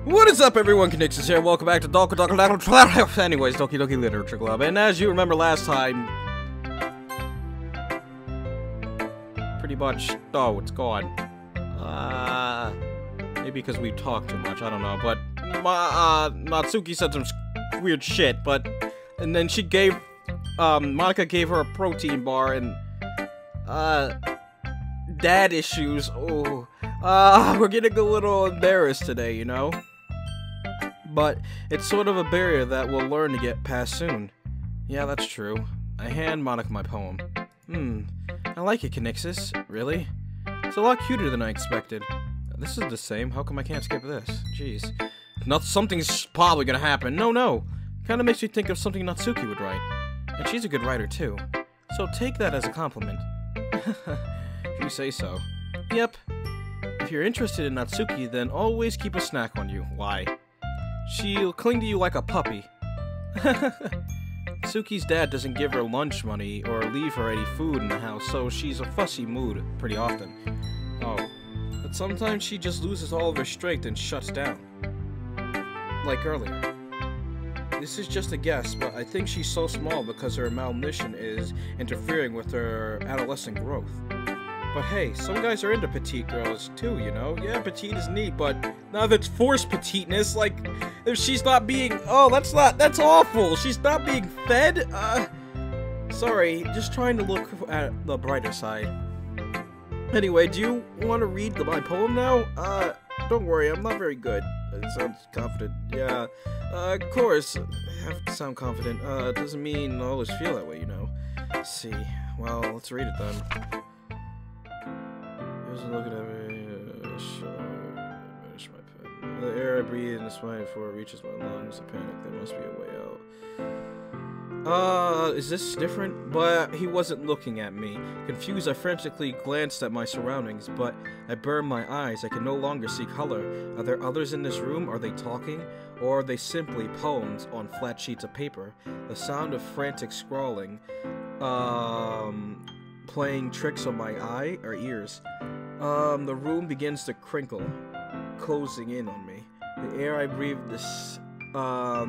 What is up, everyone? Conixis here. Welcome back to Doki Doki. Anyways, Doki Doki Literature Club. And as you remember last time, pretty much. Oh, it's gone. Maybe because we talked too much. I don't know. But Natsuki said some weird shit. And then she gave Monika gave her a protein bar and dad issues. Oh, we're getting a little embarrassed today, you know. But it's sort of a barrier that we'll learn to get past soon. Yeah, that's true. I hand Monika my poem. I like it, Conixis. Really? It's a lot cuter than I expected. This is the same. How come I can't skip this? Jeez. Something's probably gonna happen. No. Kinda makes me think of something Natsuki would write. And she's a good writer, too. So take that as a compliment. If you say so. Yep. If you're interested in Natsuki, then always keep a snack on you. Why? She'll cling to you like a puppy. Suki's dad doesn't give her lunch money or leave her any food in the house, so she's a fussy mood pretty often. Oh, but sometimes she just loses all of her strength and shuts down. Like earlier. This is just a guess, but I think she's so small because her malnutrition is interfering with her adolescent growth. But hey, some guys are into petite girls too, you know? Yeah, petite is neat, but now that's forced petiteness, like, if she's not being, that's awful! She's not being fed? Sorry, just trying to look at the brighter side. Anyway, do you want to read my poem now? Don't worry, I'm not very good. It sounds confident. Yeah, of course, I have to sound confident. Doesn't mean I always feel that way, you know? Let's see. Well, let's read it then. Look at finish my pen. The air I breathe in the spine before it reaches my lungs. I panic. There must be a way out. Is this different? But he wasn't looking at me. Confused, I frantically glanced at my surroundings, but I burned my eyes. I can no longer see color. Are there others in this room? Are they talking? Or are they simply poems on flat sheets of paper? The sound of frantic scrawling, playing tricks on my eye or ears. The room begins to crinkle, closing in on me. The air I breathe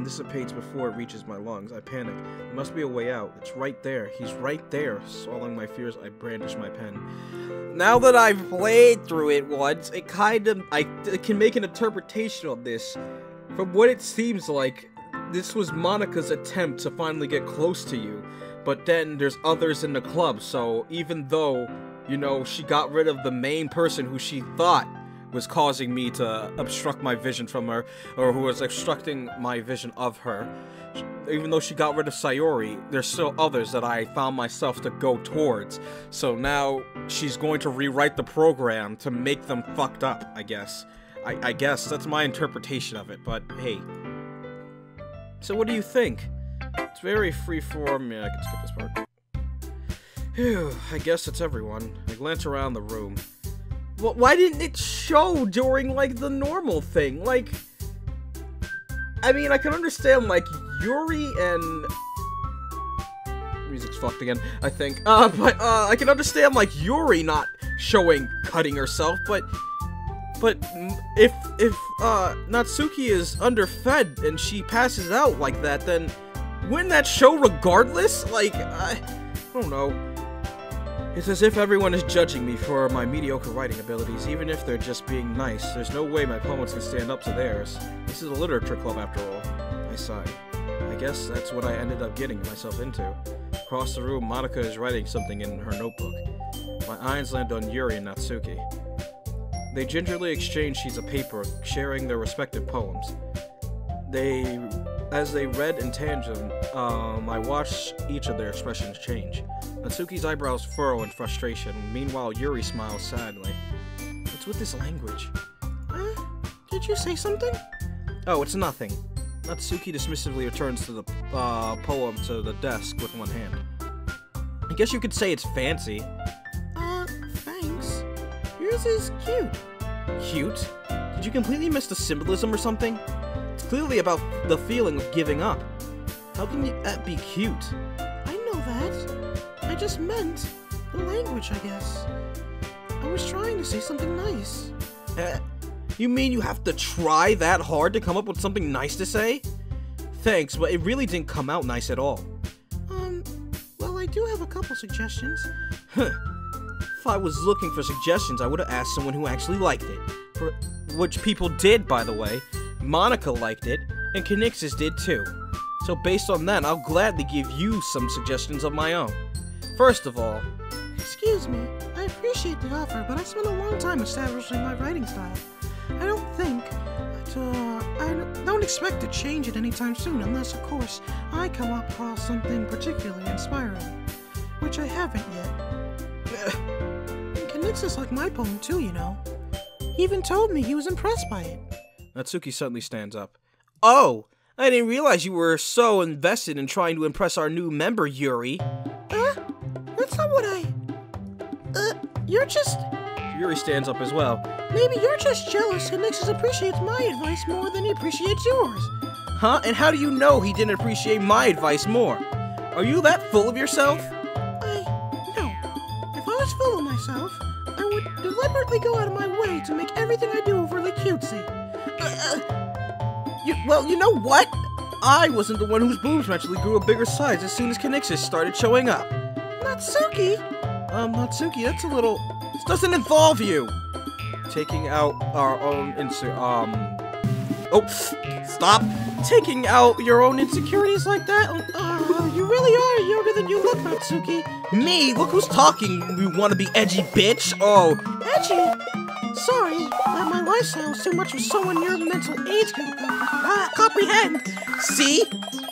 dissipates before it reaches my lungs. I panic. There must be a way out. It's right there. He's right there. Swallowing my fears, I brandish my pen. Now that I've played through it once, I can make an interpretation of this. From what it seems like, this was Monika's attempt to finally get close to you. But then there's others in the club, so even though, you know, she got rid of the main person who she thought was causing me to obstruct my vision from her, or who was obstructing my vision of her, even though she got rid of Sayori, there's still others that I found myself to go towards. So now she's going to rewrite the program to make them fucked up, I guess. I guess that's my interpretation of it, but hey. So what do you think? It's very freeform. Yeah, I can skip this part. Phew, I guess it's everyone. I glance around the room. Well, why didn't it show during, like, the normal thing? Like, I mean, I can understand, like, Yuri and... Music's fucked again, I think. But I can understand, like, Yuri not showing cutting herself, but if Natsuki is underfed and she passes out like that, then wouldn't that show regardless? Like, I don't know. It's as if everyone is judging me for my mediocre writing abilities, even if they're just being nice. There's no way my poems can stand up to theirs. This is a literature club after all. I sigh. I guess that's what I ended up getting myself into. Across the room, Monika is writing something in her notebook. My eyes land on Yuri and Natsuki. They gingerly exchange sheets of paper, sharing their respective poems. As they read in tandem, I watched each of their expressions change. Natsuki's eyebrows furrow in frustration. Meanwhile, Yuri smiles sadly. What's with this language? Did you say something? Oh, it's nothing. Natsuki dismissively returns to the poem to the desk with one hand. I guess you could say it's fancy. Thanks. Yours is cute. Cute? Did you completely miss the symbolism or something? It's clearly about the feeling of giving up. How can that be cute? I know that. I just meant the language, I guess. I was trying to say something nice. You mean you have to try that hard to come up with something nice to say? Thanks, but it really didn't come out nice at all. Well, I do have a couple suggestions. Huh. If I was looking for suggestions, I would have asked someone who actually liked it. Which people did, by the way. Monica liked it, and Conixis did too. So based on that, I'll gladly give you some suggestions of my own. First of all... Excuse me, I appreciate the offer, but I spent a long time establishing my writing style. I don't think I don't expect to change it anytime soon, unless, of course, I come up across something particularly inspiring. Which I haven't yet. And Conixis liked my poem too, you know. He even told me he was impressed by it. Natsuki suddenly stands up. Oh! I didn't realize you were so invested in trying to impress our new member, Yuri. That's not what you're just... Yuri stands up as well. Maybe you're just jealous Conixis appreciates my advice more than he appreciates yours. Huh? And how do you know he didn't appreciate my advice more? Are you that full of yourself? No. If I was full of myself, I would deliberately go out of my way to make everything I do overly cutesy. Well, you know what? I wasn't the one whose boobs naturally grew a bigger size as soon as Conixis started showing up. Natsuki? Natsuki, that's a little... This doesn't involve you! Taking out our own Oh, stop! Taking out your own insecurities like that? You really are younger than you look, Natsuki. Me? Look who's talking, you wanna be edgy bitch! Oh. Edgy? Sorry, my lifestyle is too much for someone your mental age can comprehend. See?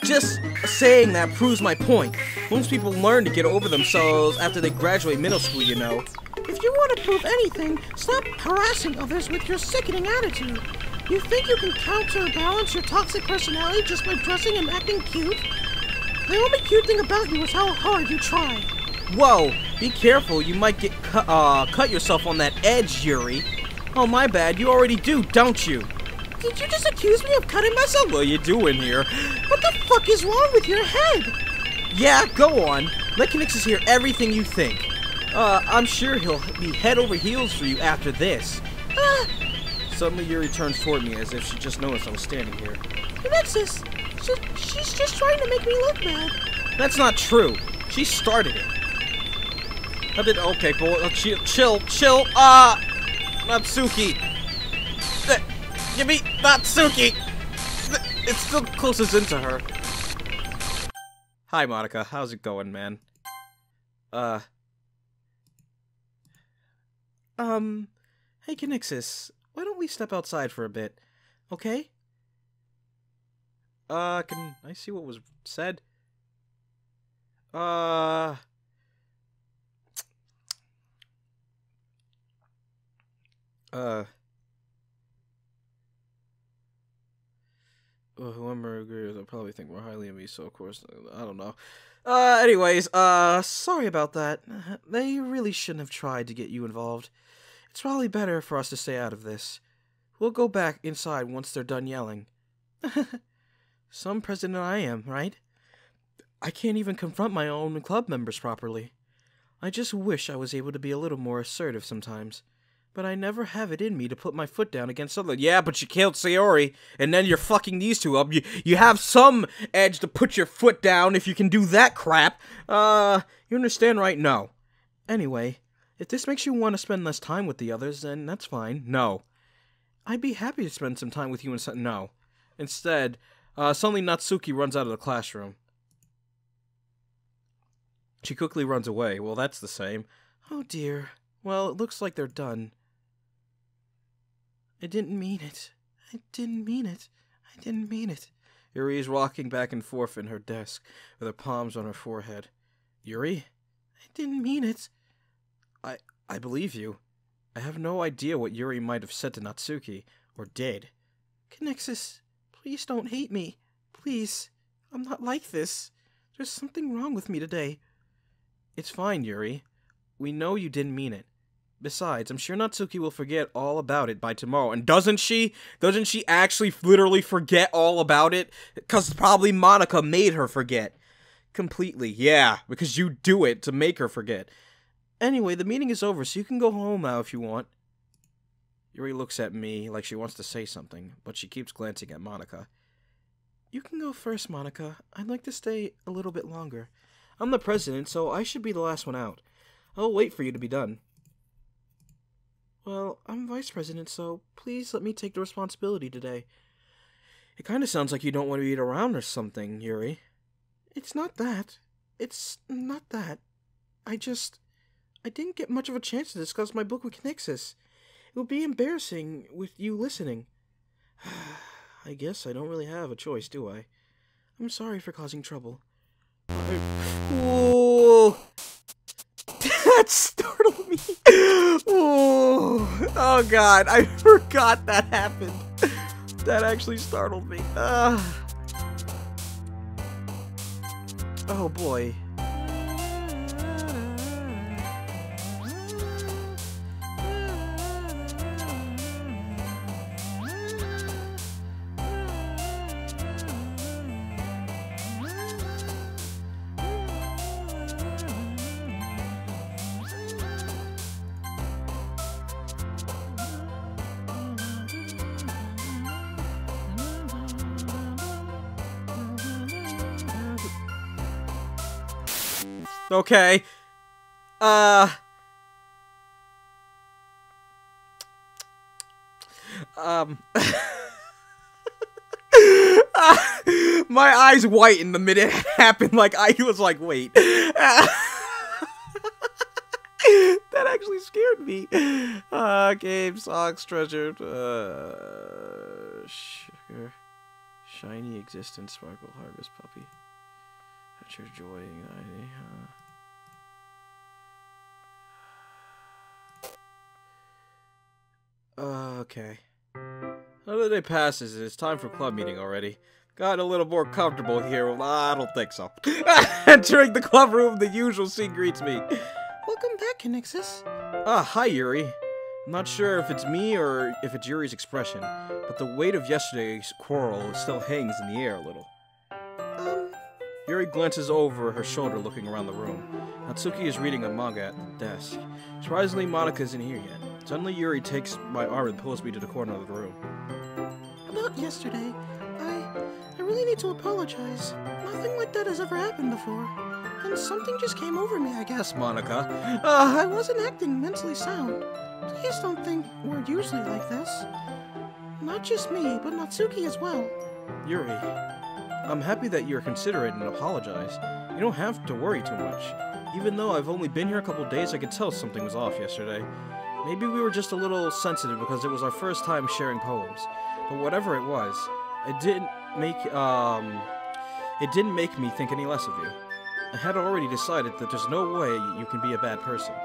Just saying that proves my point. Most people learn to get over themselves after they graduate middle school, you know. If you want to prove anything, stop harassing others with your sickening attitude. You think you can counterbalance your toxic personality just by dressing and acting cute? The only cute thing about you is how hard you try. Whoa, be careful, you might get cut yourself on that edge, Yuri. Oh, my bad, you already do, don't you? Did you just accuse me of cutting myself? What are you doing here? What the fuck is wrong with your head? Yeah, go on. Let Conixis hear everything you think. I'm sure he'll be head over heels for you after this. Suddenly Yuri turns toward me as if she just noticed I was standing here. Conixis, she's just trying to make me look bad. That's not true. She started it. Okay, boy, chill. Natsuki. Give me Natsuki. It still closes into her. Hi, Monica. How's it going, man? Hey, Conixis. Why don't we step outside for a bit? Okay? Can I see what was said? Whoever agrees, I'll probably think more highly of me, so of course, I don't know. Anyways, sorry about that. They really shouldn't have tried to get you involved. It's probably better for us to stay out of this. We'll go back inside once they're done yelling. Some president I am, right? I can't even confront my own club members properly. I just wish I was able to be a little more assertive sometimes. But I never have it in me to put my foot down against someone. Yeah, but you killed Sayori, and then you're fucking these two up. You have some edge to put your foot down if you can do that crap. You understand, right? No. Anyway, if this makes you want to spend less time with the others, then that's fine. No. I'd be happy to spend some time with you and no. Instead, suddenly Natsuki runs out of the classroom. She quickly runs away. Well, that's the same. Oh dear. Well, it looks like they're done. I didn't mean it. I didn't mean it. I didn't mean it. Yuri is rocking back and forth in her desk, with her palms on her forehead. Yuri? I didn't mean it. I believe you. I have no idea what Yuri might have said to Natsuki, or did. Conixis, please don't hate me. Please. I'm not like this. There's something wrong with me today. It's fine, Yuri. We know you didn't mean it. Besides, I'm sure Natsuki will forget all about it by tomorrow. And doesn't she? Doesn't she actually literally forget all about it? Because probably Monica made her forget. Completely, yeah. Because you do it to make her forget. Anyway, the meeting is over, so you can go home now if you want. Yuri looks at me like she wants to say something, but she keeps glancing at Monika. You can go first, Monika. I'd like to stay a little bit longer. I'm the president, so I should be the last one out. I'll wait for you to be done. Well, I'm vice president, so please let me take the responsibility today. It kind of sounds like you don't want to eat around or something, Yuri. It's not that. It's not that. I didn't get much of a chance to discuss my book with Conixis. It would be embarrassing with you listening. I guess I don't really have a choice, do I? I'm sorry for causing trouble. Whoa! That startled me. Oh God, I forgot that happened. That actually startled me. Oh boy. Okay. My eyes whitened the minute it happened. Like, I was like, wait. That actually scared me. Game, socks, treasure, sugar, shiny existence, sparkle, harvest, puppy. That's your joy, anxiety, okay. Another day passes and it's time for club meeting already. Got a little more comfortable here. Well, I don't think so. Entering the club room, the usual scene greets me. Welcome back, Conixis. Hi, Yuri. I'm not sure if it's me or if it's Yuri's expression, but the weight of yesterday's quarrel still hangs in the air a little. Yuri glances over her shoulder looking around the room. Natsuki is reading a manga at the desk. Surprisingly, Monika isn't here yet. Suddenly, Yuri takes my arm and pulls me to the corner of the room. About yesterday, I really need to apologize. Nothing like that has ever happened before. And something just came over me, I guess. Monika. I wasn't acting mentally sound. Please don't think we're usually like this. Not just me, but Natsuki as well. Yuri, I'm happy that you're considerate and apologize. You don't have to worry too much. Even though I've only been here a couple days, I could tell something was off yesterday. Maybe we were just a little sensitive because it was our first time sharing poems. But whatever it was, it didn't make me think any less of you. I had already decided that there's no way you can be a bad person.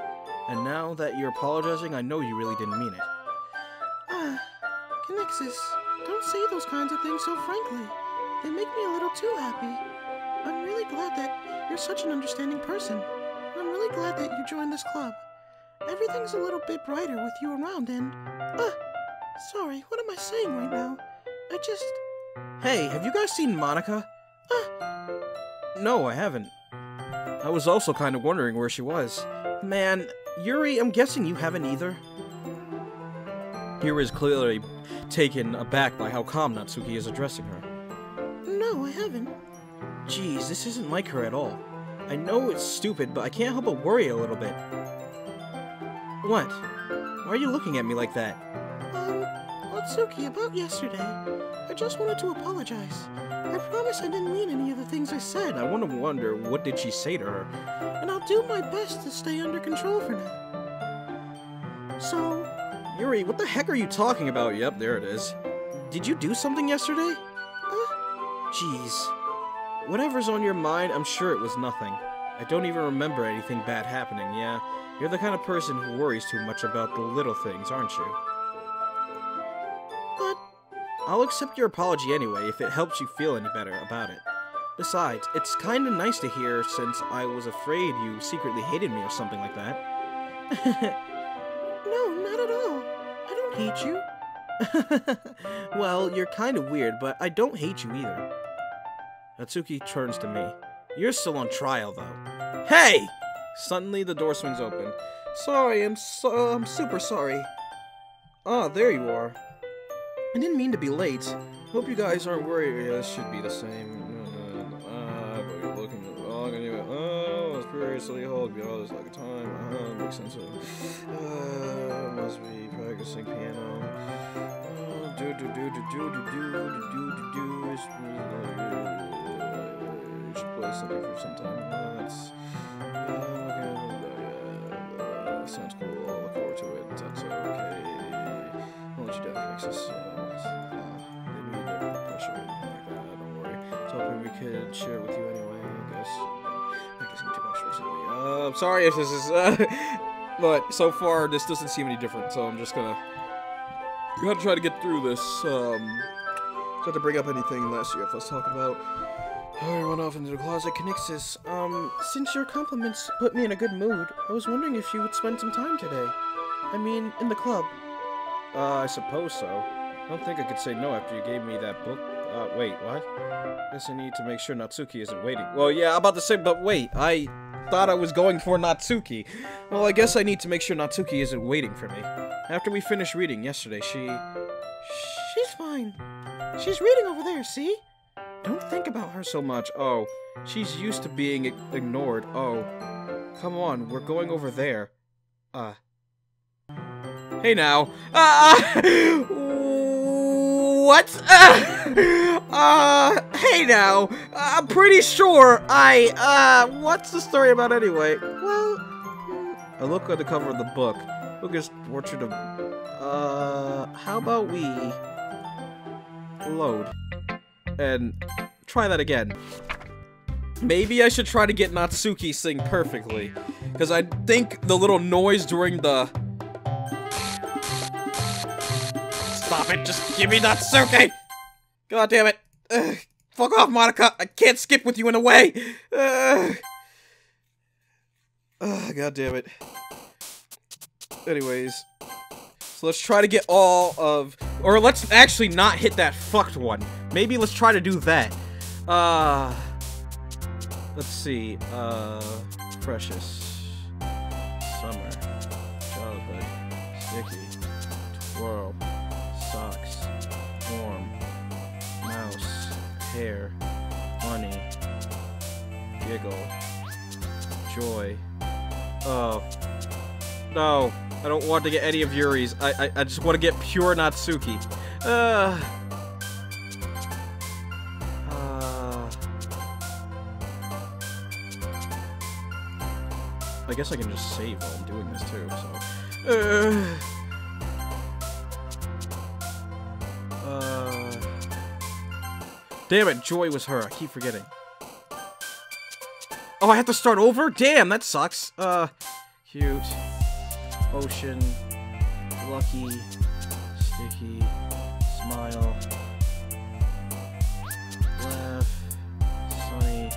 And now that you're apologizing, I know you really didn't mean it. Conixis, don't say those kinds of things so frankly. They make me a little too happy. I'm really glad that you're such an understanding person. I'm really glad that you joined this club. Everything's a little bit brighter with you around and... sorry, what am I saying right now? Hey, have you guys seen Monika? No, I haven't. I was also kind of wondering where she was. Man, Yuri, I'm guessing you haven't either? Yuri is clearly taken aback by how calm Natsuki is addressing her. No, I haven't. Jeez, this isn't like her at all. I know it's stupid, but I can't help but worry a little bit. What? Why are you looking at me like that? Natsuki, about yesterday, I just wanted to apologize. I promise I didn't mean any of the things I said. I wonder, what did she say to her? And I'll do my best to stay under control for now. So... Yuri, what the heck are you talking about? Yep, there it is. Did you do something yesterday? Jeez. Whatever's on your mind, I'm sure it was nothing. I don't even remember anything bad happening, yeah. You're the kind of person who worries too much about the little things, aren't you? But... I'll accept your apology anyway, if it helps you feel any better about it. Besides, it's kinda nice to hear since I was afraid you secretly hated me or something like that. No, not at all. I don't hate you. Well, you're kind of weird, but I don't hate you either. Natsuki turns to me. You're still on trial, though. Hey! Suddenly, the door swings open. Sorry, I'm super sorry. Ah, there you are. I didn't mean to be late. Hope you guys aren't worried. Yeah, this should be the same. But you're looking at the wrong anyway. Oh, it's seriously hold. Oh, there's like a time. Makes sense. Must be practicing piano. You should play something for some time. That's sounds cool. I'll look forward to it. That's okay. I'll let you down, Conixis. Maybe you didn't pressure or anything like that. Don't worry. I was hoping we could share it with you anyway. I guess I'm guessing too much recently. I'm sorry if this is. But so far, this doesn't seem any different. So I'm just gonna try to get through this. Not to bring up anything last year if I was talking about. I went off into the closet. Conixis, Since your compliments put me in a good mood, I was wondering if you would spend some time today. I mean, in the club. I suppose so. I don't think I could say no after you gave me that book. Wait, what? Guess I need to make sure Natsuki isn't waiting. Well, yeah, I'm about to say, but wait, I thought I was going for Natsuki. Well, I guess I need to make sure Natsuki isn't waiting for me. After we finished reading yesterday, She's fine. She's reading over there, see? Don't think about her so much. Oh, she's used to being ignored. Oh, come on, we're going over there. Hey now. What? Hey now. I'm pretty sure what's the story about anyway? Well, I look at the cover of the book. Look at portrait of, how about we load and try that again. Maybe I should try to get Natsuki sing perfectly, because I think the little noise during the... Stop it, just give me Natsuki! God damn it. Fuck off, Monica, I can't skip with you in a way! God damn it. Anyways, so let's try to get all of, or let's actually not hit that fucked one. Maybe let's try to do that. Let's see. Precious, summer, childhood, sticky, twirl, socks, warm, mouse, hair, money, giggle, joy. Oh. No, I don't want to get any of Yuri's. I just want to get pure Natsuki. I guess I can just save while I'm doing this too, so. Damn it, Joy was her. I keep forgetting. Oh, I have to start over? Damn, that sucks. Cute. Ocean, lucky, sticky, smile, laugh, sunny,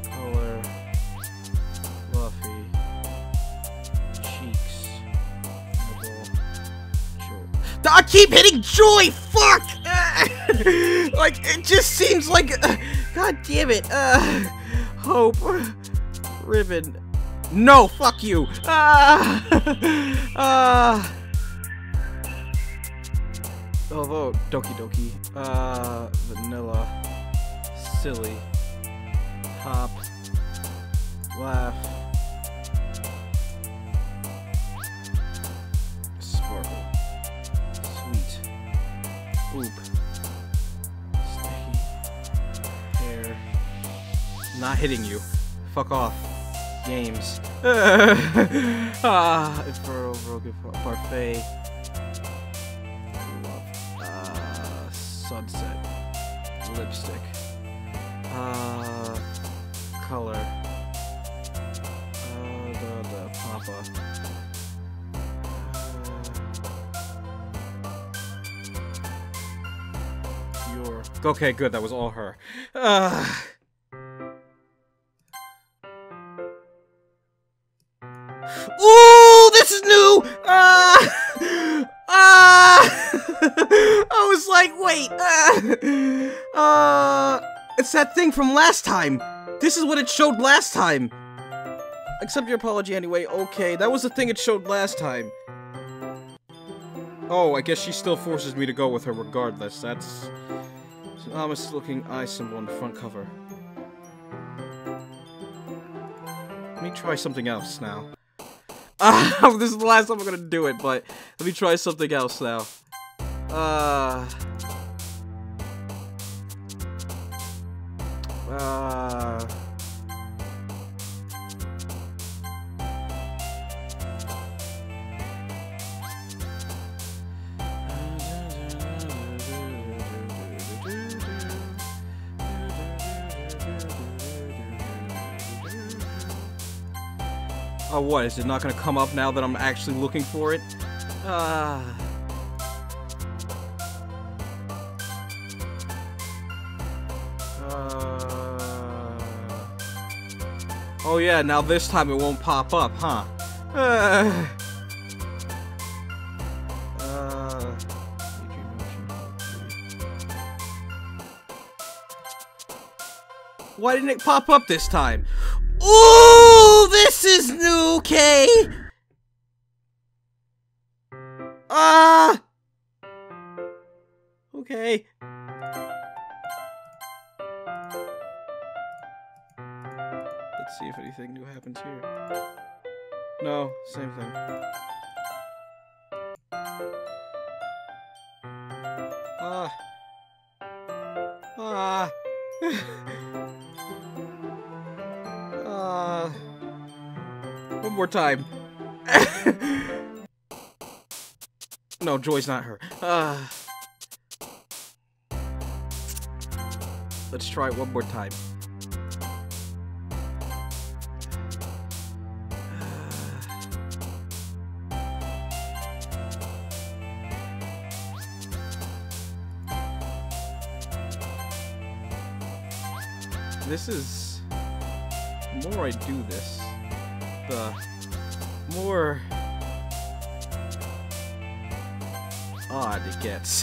color, fluffy, cheeks, nibble, joy. I keep hitting joy! Fuck! Like, it just seems like... God damn it. Hope. Ribbon. No, fuck you! Although, Doki Doki. Vanilla. Silly. Hop. Laugh. Sparkle. Sweet. Oop. Sticky. Hair. Not hitting you. Fuck off. Games. Inferno, broken parfait. Love. Sunset. Lipstick. Color. The Papa. Your. Okay, good. That was all her. Ooh, this is new! I was like, wait, it's that thing from last time. This is what it showed last time. Accept your apology anyway. Okay, that was the thing it showed last time. Oh, I guess she still forces me to go with her regardless. That's... It's an ominous looking eye symbol on the front cover. Let me try something else now. This is the last time I'm gonna do it, but let me try something else now. Oh, what? Is it not gonna come up now that I'm actually looking for it? Oh yeah, now this time it won't pop up, huh? Why didn't it pop up this time? Ooh, this is new, Kay! Okay. Let's see if anything new happens here. No, same thing. One more time. No, Joy's not her. Let's try it one more time. This is... The more I do this, the more odd it gets.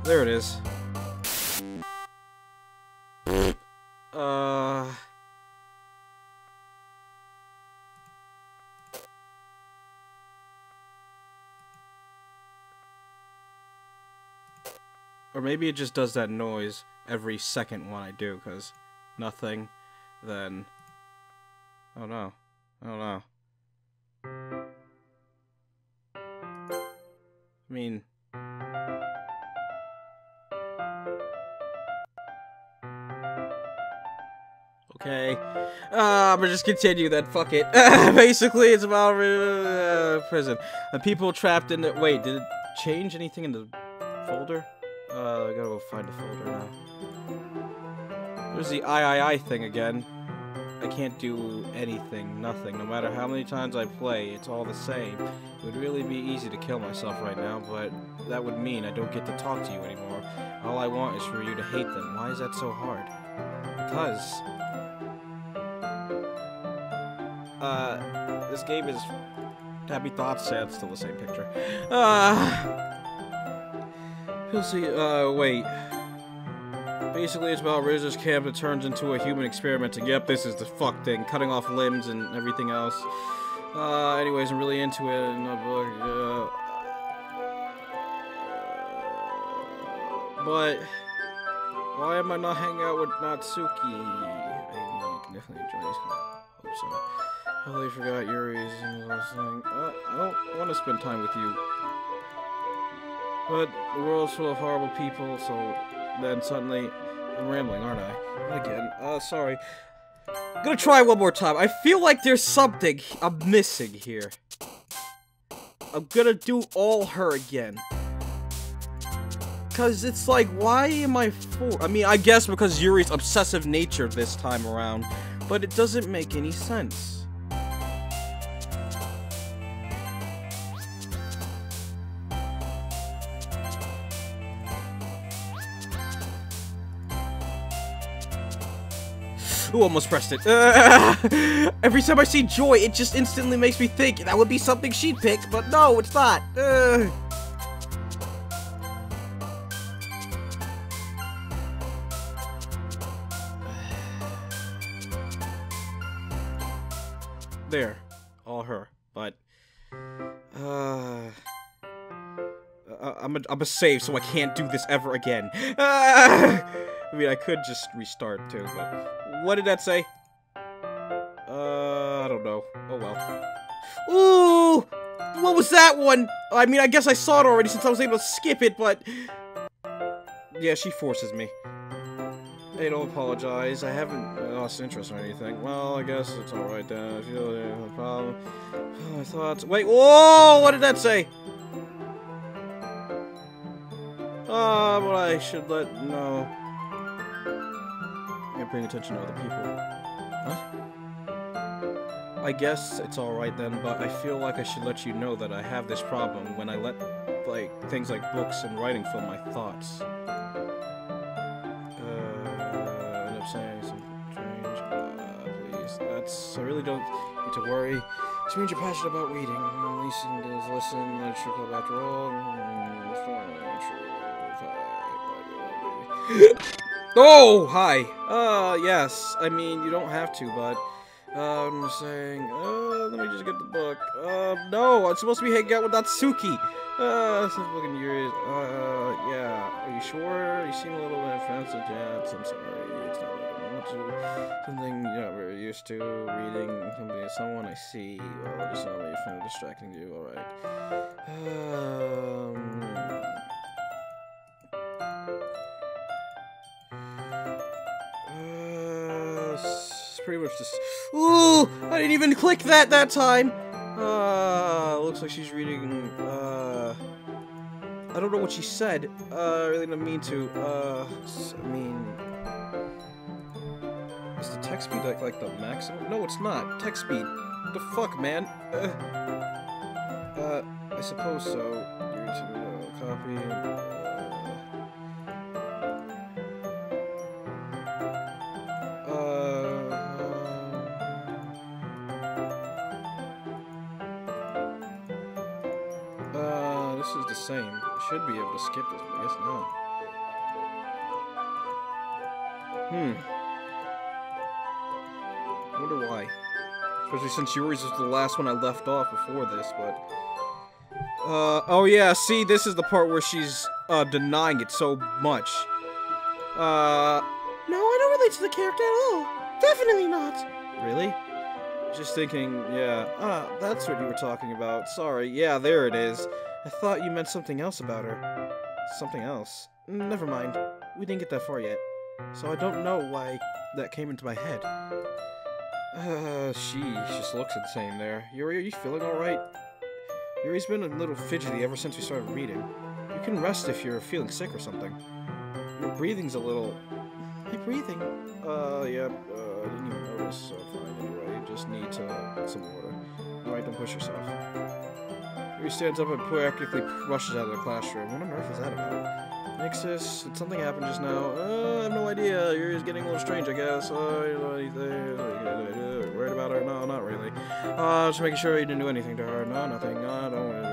There it is. Or maybe it just does that noise every second one I do, because nothing, then... Oh no. I don't know. I mean... Okay. I'm gonna just continue then, fuck it. Basically, it's about prison. The people trapped in the... Wait, did it change anything in the folder? I gotta go find a folder now. There's the I thing again. I can't do anything, nothing. No matter how many times I play, it's all the same. It would really be easy to kill myself right now, but that would mean I don't get to talk to you anymore. All I want is for you to hate them. Why is that so hard? Because... this game is... Happy Thoughts, sad, still the same picture. You'll see, wait. Basically, it's about Rizzo's camp that turns into a human experimenting. Yep, this is the fuck thing. Cutting off limbs and everything else. Anyways, I'm really into it. But, why am I not hanging out with Natsuki? I can definitely enjoy this. Hope so. I totally forgot Yuri's last thing. I don't want to spend time with you. But the world's full of horrible people, so then suddenly I'm rambling, aren't I? Again, sorry. I'm gonna try one more time. I feel like there's something I'm missing here. I'm gonna do all her again. Cause it's like, why am I I mean, I guess because Yuri's obsessive nature this time around, but it doesn't make any sense. Ooh, almost pressed it. Every time I see Joy, it just instantly makes me think that would be something she'd pick, but no, it's not. There, all her, but I'm a save, so I can't do this ever again. I mean, I could just restart too, but what did that say? I don't know. Oh well. Ooh, what was that one? I mean, I guess I saw it already since I was able to skip it, but yeah, she forces me. Hey, don't apologize. I haven't lost interest or anything. Well, I guess it's alright then. If you don't have a problem. I thought. Wait, whoa! What did that say? But I should let know. You're paying attention to other people. What? I guess it's alright then, but I feel like I should let you know that I have this problem when I let, like, things like books and writing fill my thoughts. Saying something strange, please. I really don't need to worry. Which means you're passionate about reading. Listen does listen, literature club after all. Oh, hi. Yes. I mean, you don't have to, but I'm just saying, let me just get the book. No, I'm supposed to be hanging out with Natsuki. Since looking at yours, yeah. Are you sure? You seem a little bit offensive, Jets. I'm sorry. It's not like I want to. Something you're not very used to. Reading something to someone I see. Well, just not really fun distracting you. Alright. It's pretty much just. Ooh! I didn't even click that time! Looks like she's reading, I don't know what she said. I really didn't mean to. I mean... Is the text speed like the maximum? No, it's not. Text speed. What the fuck, man? I suppose so. You're to copy. This is the same. I should be able to skip this, but I guess not. I wonder why. Especially since yours was the last one I left off before this, but... oh yeah, see, this is the part where she's, denying it so much. No, I don't relate to the character at all. Definitely not. Really? Just thinking, yeah. That's what you were talking about. Sorry, yeah, there it is. I thought you meant something else about her. Something else. Never mind. We didn't get that far yet. So I don't know why that came into my head. She just looks insane there. Yuri, are you feeling alright? Yuri's been a little fidgety ever since we started reading. You can rest if you're feeling sick or something. Your breathing's a little... My breathing? Yeah, I didn't even notice, so fine anyway. You just need to get some water. Alright, don't push yourself. Yuri stands up and practically rushes out of the classroom. What on earth is that about? Conixis, did something happen just now? I have no idea. Yuri's getting a little strange, I guess. You know anything? Worried about her? No, not really. Just making sure you didn't do anything to her. No, nothing. No, don't worry.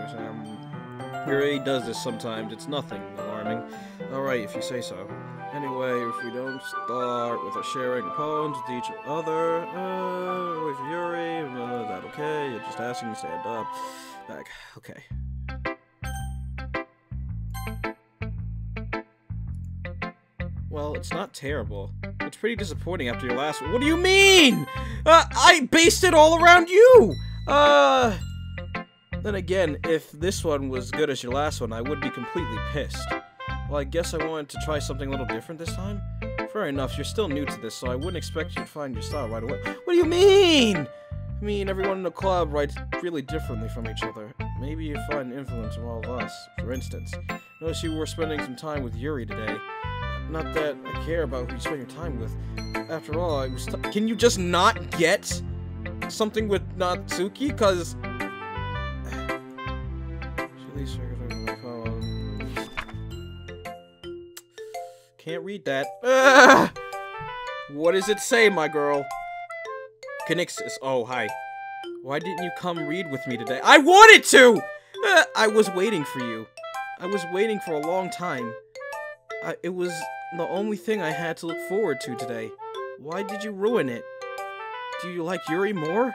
Yuri does this sometimes. It's nothing alarming. Alright, if you say so. Anyway, if we don't start with sharing poems with each other, wait for Yuri, is that okay? You're just asking me to stand up. Back. Okay. Well, it's not terrible. It's pretty disappointing after your last one. What do you mean? I based it all around you! Then again, if this one was good as your last one, I would be completely pissed. Well, I guess I wanted to try something a little different this time. Fair enough, you're still new to this, so I wouldn't expect you to find your style right away. What do you mean? I mean, everyone in the club writes really differently from each other. Maybe you find influence from all of us. For instance, notice you were spending some time with Yuri today. Not that I care about who you spend your time with. After all, I was can you just not get something with Natsuki? Cause can't read that. What does it say, my girl? Conixis. Oh, hi. Why didn't you come read with me today? I wanted to! I was waiting for you. I was waiting for a long time. It was the only thing I had to look forward to today. Why did you ruin it? Do you like Yuri more?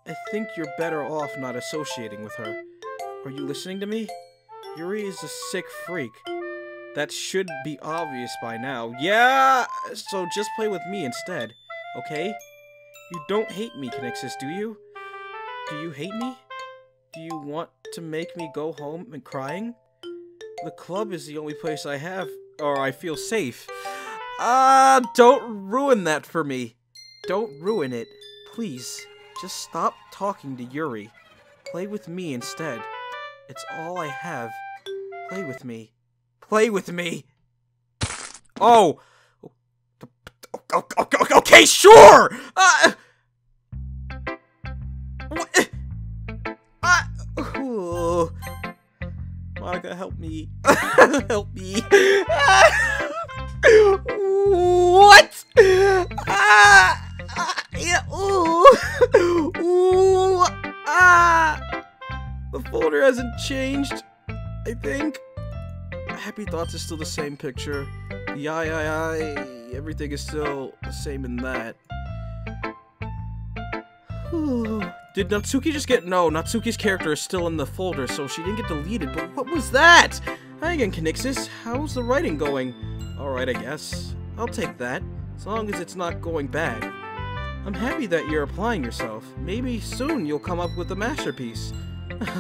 I think you're better off not associating with her. Are you listening to me? Yuri is a sick freak. That should be obvious by now. Yeah! So just play with me instead, okay? You don't hate me, Conixis, do you? Do you hate me? Do you want to make me go home and crying? The club is the only place I have, or I feel safe. Don't ruin that for me. Don't ruin it. Please, just stop talking to Yuri. Play with me instead. It's all I have. Play with me. Play with me! Oh! Okay, sure! What? Monica, help me. Help me. What? Yeah, the folder hasn't changed, I think. Happy Thoughts is still the same picture. The everything is still the same in that. Did Natsuki just get... No, Natsuki's character is still in the folder, so she didn't get deleted. But what was that? Hi again, Conixis. How's the writing going? Alright, I guess. I'll take that, as long as it's not going bad. I'm happy that you're applying yourself. Maybe soon you'll come up with a masterpiece.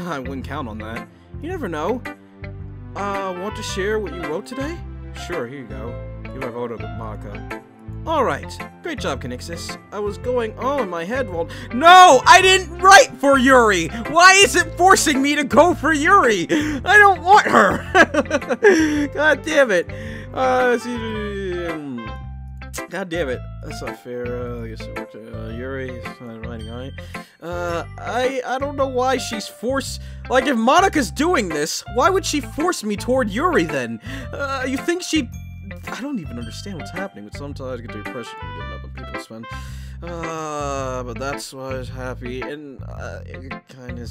I wouldn't count on that. You never know. Want to share what you wrote today? Sure, here you go. You have voted with Monica. Alright. Great job, Conixis. I was going in my head while... No! I didn't write for Yuri! Why is it forcing me to go for Yuri? I don't want her! God damn it. God damn it. That's not fair. I guess it worked. Yuri is writing, alright. I don't know why she's forced... Like, if Monica's doing this, why would she force me toward Yuri then? You think she... I don't even understand what's happening, but sometimes I get the impression we get enough people spend. But that's why I was happy, and it kind of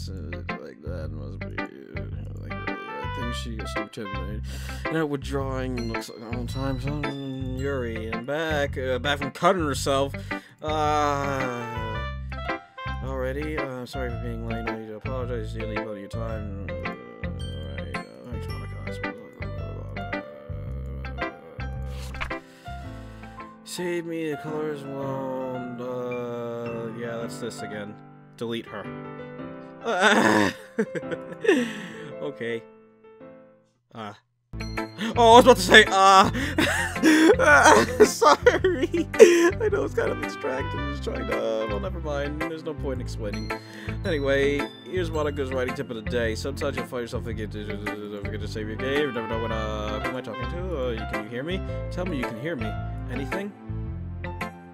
like that must be like earlier. I think she gets too intimidated. Now withdrawing looks like all the time. So, Yuri, and back from cutting herself. Already. I'm sorry for being late. I need to apologize. You leave out of your time. Alright. Thanks, Monica. Save me the colors won't, yeah, that's this again. Delete her. Okay. Oh, I was about to say, sorry. I know it's kind of distracting. I'm just trying to, well, never mind. There's no point in explaining. Anyway, here's Monica's writing tip of the day. Sometimes you'll find yourself thinking, don't forget to save your game. You never know when, who am I talking to? Can you hear me? Tell me you can hear me. Anything?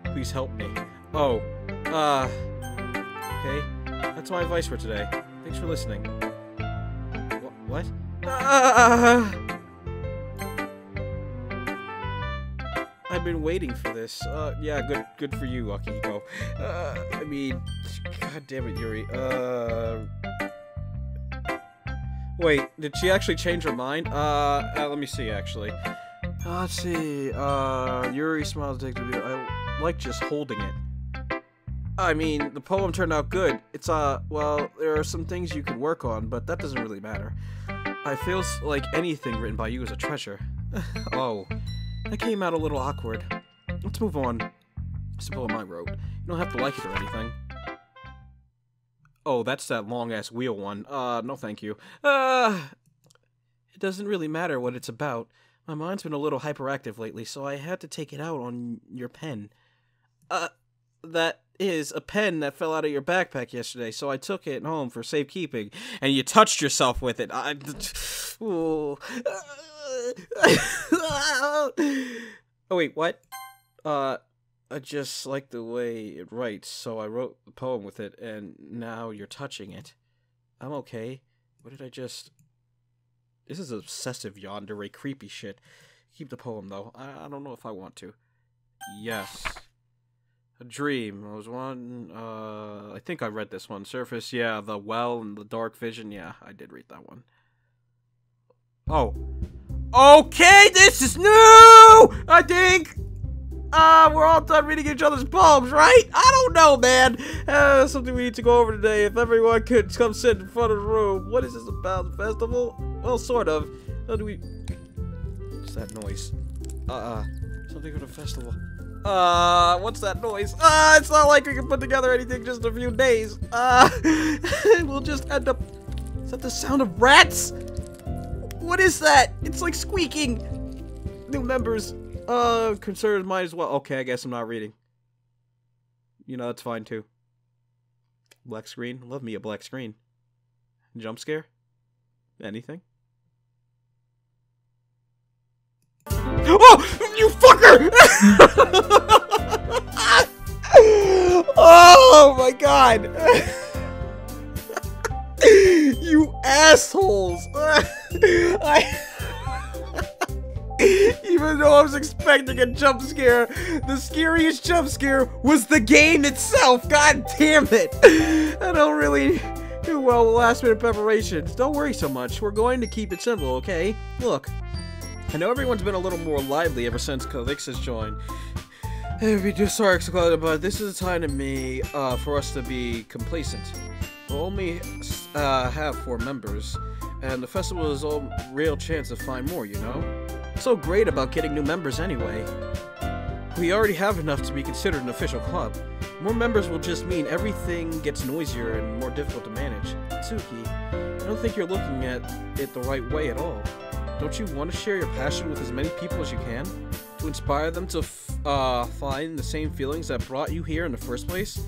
Please help me. Oh, okay. That's my advice for today. Thanks for listening. What? I've been waiting for this. Yeah, good for you, Akihiko. I mean, god damn it, Yuri. Wait, did she actually change her mind? Let me see, actually. Let's see, Yuri smiles addictively. I like just holding it. I mean, the poem turned out good. It's, well, there are some things you could work on, but that doesn't really matter. I feel like anything written by you is a treasure. Oh, that came out a little awkward. Let's move on. It's the poem I wrote. You don't have to like it or anything. Oh, that's that long-ass wheel one. No thank you. It doesn't really matter what it's about. My mind's been a little hyperactive lately, so I had to take it out on your pen. That is a pen that fell out of your backpack yesterday, so I took it home for safekeeping, and you touched yourself with it. Oh, wait, what? I just like the way it writes, so I wrote the poem with it, and now you're touching it. I'm okay. What did I just... This is obsessive yandere creepy shit. Keep the poem, though. I don't know if I want to. Yes. A dream. I was one, I think I read this one. Surface, yeah. The well and the dark vision, yeah. I did read that one. Oh. Okay, this is new! I think! We're all done reading each other's poems, right? I don't know, man. Something we need to go over today. If everyone could come sit in front of the room. What is this about? The festival? Well, sort of. How do we... What's that noise? Something for the festival. What's that noise? It's not like we can put together anything just in a few days. We'll just end up... Is that the sound of rats? What is that? It's like squeaking. New members. Concerns might as well. Okay, I guess I'm not reading. You know, that's fine too. Black screen. Love me a black screen. Jump scare? Anything? Oh! You fucker! Oh my god! You assholes! Even though I was expecting a jump scare, the scariest jump scare was the game itself! God damn it! I don't really do well with last minute preparations. Don't worry so much. We're going to keep it simple, okay? Look, I know everyone's been a little more lively ever since Conixis joined. We do sorry, but this is a time to me for us to be complacent. We'll only have 4 members, and the festival is a real chance to find more, you know? What's so great about getting new members anyway? We already have enough to be considered an official club. More members will just mean everything gets noisier and more difficult to manage. Tsuki, I don't think you're looking at it the right way at all. Don't you want to share your passion with as many people as you can? To inspire them to find the same feelings that brought you here in the first place?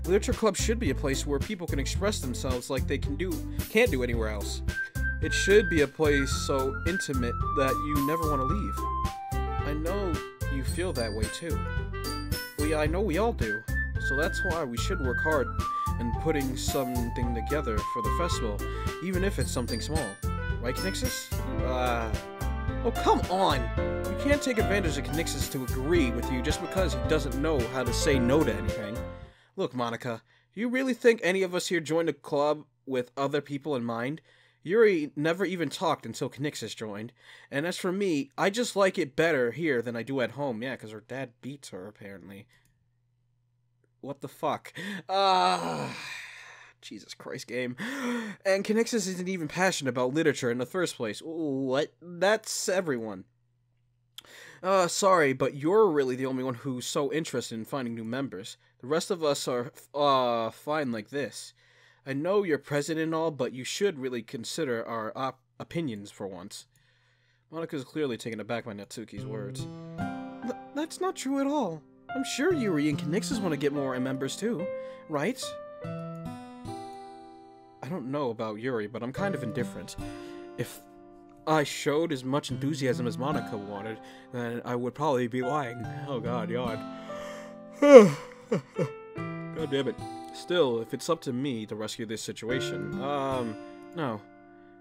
The Literature Club should be a place where people can express themselves like they can't do anywhere else. It should be a place so intimate that you never want to leave. I know you feel that way too. I know we all do. So that's why we should work hard in putting something together for the festival, even if it's something small. Right, Conixis? Oh, come on! You can't take advantage of Conixis to agree with you just because he doesn't know how to say no to anything. Look, Monica, do you really think any of us here joined a club with other people in mind? Yuri never even talked until Conixis joined. And as for me, I just like it better here than I do at home. Yeah, because her dad beats her, apparently. What the fuck? Jesus Christ, game. And Conixis isn't even passionate about literature in the first place. What? That's everyone. Sorry, but you're really the only one who's so interested in finding new members. The rest of us are, fine like this. I know you're president and all, but you should really consider our opinions for once. Monika's clearly taken aback by Natsuki's words. That's not true at all. I'm sure Yuri and Conixis want to get more members too, right? I don't know about Yuri, but I'm kind of indifferent. If I showed as much enthusiasm as Monika wanted, then I would probably be lying. Oh god, yawn. God damn it. Still, if it's up to me to rescue this situation, no.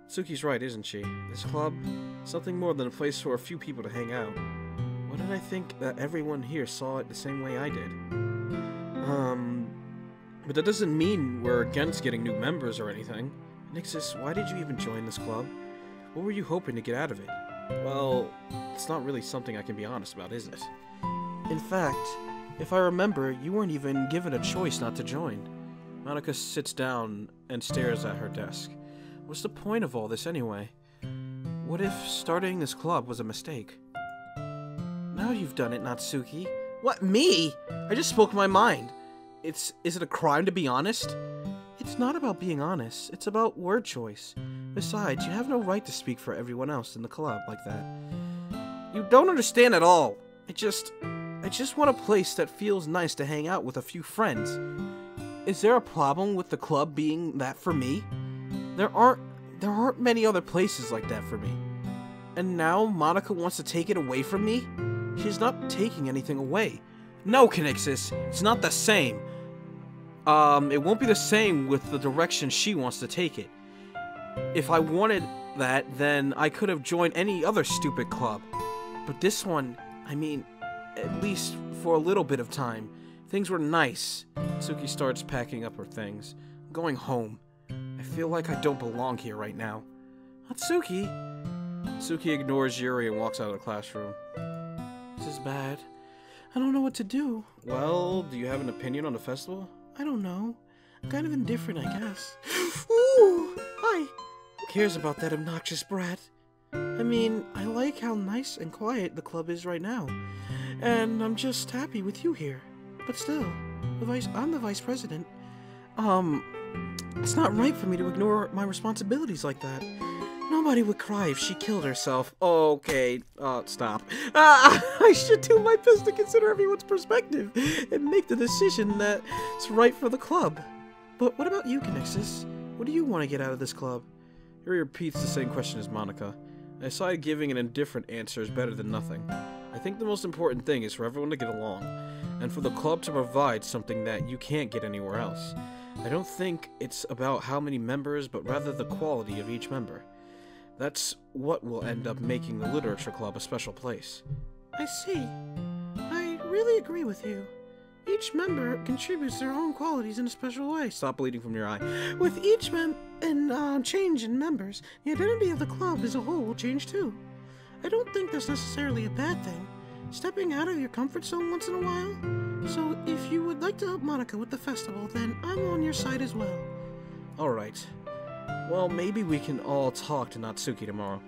Tsuki's right, isn't she? This club, something more than a place for a few people to hang out. Why did I think that everyone here saw it the same way I did? But that doesn't mean we're against getting new members or anything. Nixis, why did you even join this club? What were you hoping to get out of it? Well, it's not really something I can be honest about, is it? In fact, if I remember, you weren't even given a choice not to join. Monika sits down and stares at her desk. What's the point of all this anyway? What if starting this club was a mistake? Now you've done it, Natsuki. What, me? I just spoke my mind. Is it a crime to be honest? It's not about being honest. It's about word choice. Besides, you have no right to speak for everyone else in the club like that. You don't understand at all. I just want a place that feels nice to hang out with a few friends. Is there a problem with the club being that for me? There aren't many other places like that for me. And now Monika wants to take it away from me? She's not taking anything away. No, Conixis, it's not the same. It won't be the same with the direction she wants to take it. If I wanted that, then I could have joined any other stupid club. But this one, I mean, at least for a little bit of time. Things were nice. Natsuki starts packing up her things. I'm going home. I feel like I don't belong here right now. Natsuki? Natsuki ignores Yuri and walks out of the classroom. This is bad. I don't know what to do. Well, do you have an opinion on the festival? I don't know. I'm kind of indifferent, I guess. Ooh! Hi! Who cares about that obnoxious brat? I mean, I like how nice and quiet the club is right now. And I'm just happy with you here. But still, I'm the vice president. It's not right for me to ignore my responsibilities like that. Nobody would cry if she killed herself. Okay, stop. I should do my best to consider everyone's perspective and make the decision that's right for the club. But what about you, Conixis? What do you want to get out of this club? Yuri repeats the same question as Monica. I decided giving an indifferent answer is better than nothing. I think the most important thing is for everyone to get along, and for the club to provide something that you can't get anywhere else. I don't think it's about how many members, but rather the quality of each member. That's what will end up making the literature club a special place. I see. I really agree with you. Each member contributes their own qualities in a special way. Stop bleeding from your eye. With each change in members, the identity of the club as a whole will change too. I don't think that's necessarily a bad thing. Stepping out of your comfort zone once in a while. So if you would like to help Monica with the festival, then I'm on your side as well. Alright. Well, maybe we can all talk to Natsuki tomorrow.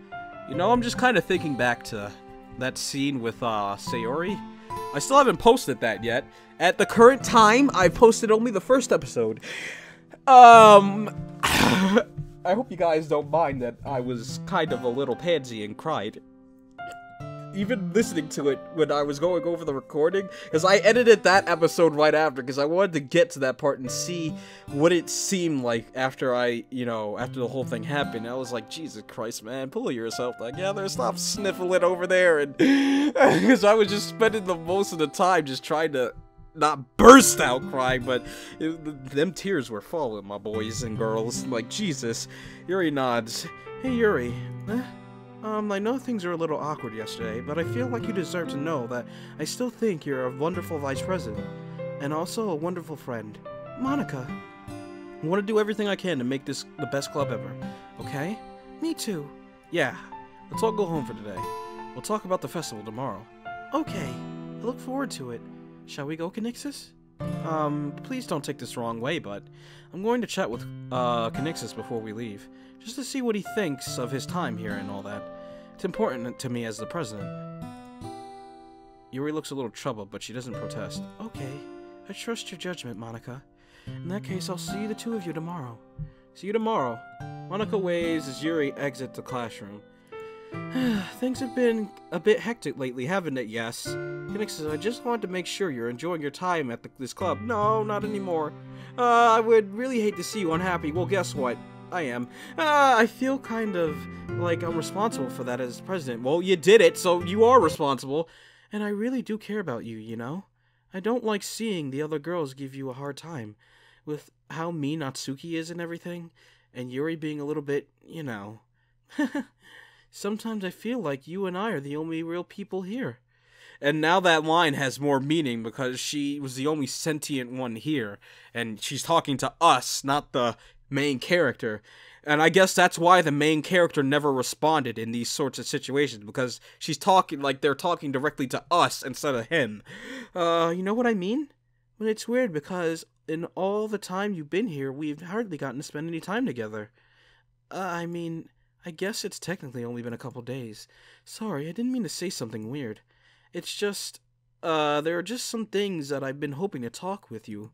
You know, I'm just kind of thinking back to that scene with Sayori. I still haven't posted that yet. At the current time, I've posted only the first episode. I hope you guys don't mind that I was kind of a little pansy and cried. Even listening to it when I was going over the recording, because I edited that episode right after, because I wanted to get to that part and see what it seemed like after after the whole thing happened. I was like, Jesus Christ, man, pull yourself together, stop sniffling over there, and because I was just spending the most of the time just trying to not burst out crying, but them tears were falling, my boys and girls. Like, Jesus. Yuri nods. Hey, Yuri. I know things were a little awkward yesterday, but I feel like you deserve to know that I still think you're a wonderful vice president, and also a wonderful friend. Monica. I want to do everything I can to make this the best club ever, okay? Me too. Yeah, let's all go home for today. We'll talk about the festival tomorrow. Okay, I look forward to it. Shall we go, Conixis? Please don't take this the wrong way, but I'm going to chat with, Conixis before we leave, just to see what he thinks of his time here and all that. It's important to me as the president. Yuri looks a little troubled, but she doesn't protest. Okay, I trust your judgment, Monica. In that case, I'll see the two of you tomorrow. See you tomorrow. Monica waves as Yuri exits the classroom. Things have been a bit hectic lately, haven't it? Yes. Conixis, I just wanted to make sure you're enjoying your time at this club. No, not anymore. I would really hate to see you unhappy. Well, guess what? I am. I feel kind of like I'm responsible for that as president. Well, you did it, so you are responsible. And I really do care about you, you know? I don't like seeing the other girls give you a hard time. With how mean Natsuki is and everything. And Yuri being a little bit, you know... Sometimes I feel like you and I are the only real people here. And now that line has more meaning because she was the only sentient one here. And she's talking to us, not the main character. And I guess that's why the main character never responded in these sorts of situations. Because she's talking like they're talking directly to us instead of him. You know what I mean? But it's weird because in all the time you've been here, we've hardly gotten to spend any time together. I guess it's technically only been a couple days. Sorry, I didn't mean to say something weird. It's just, there are just some things that I've been hoping to talk with you.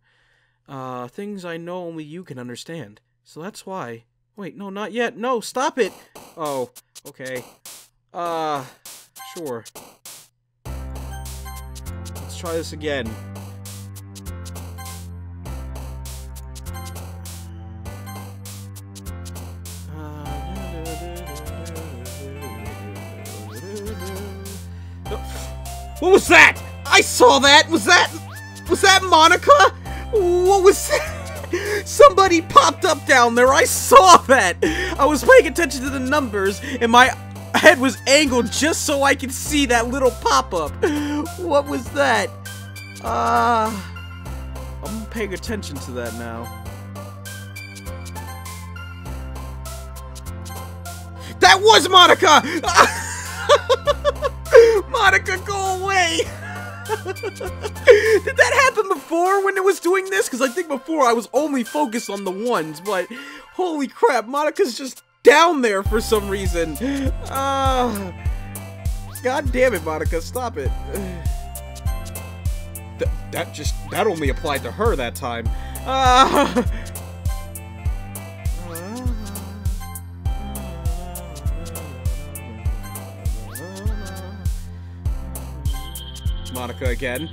Things I know only you can understand. So that's why. Wait, no, not yet. No, stop it! Oh, okay. Sure. Let's try this again. What was that? I saw that! Was that Monica? What was that? Somebody popped up down there. I saw that. I was paying attention to the numbers, and my head was angled just so I could see that little pop-up. What was that? I'm paying attention to that now. That was Monica! Monica, go away! Did that happen before when it was doing this? Because I think before I was only focused on the ones, but holy crap, Monica's just down there for some reason. God damn it, Monica, stop it. That only applied to her that time. Monica again.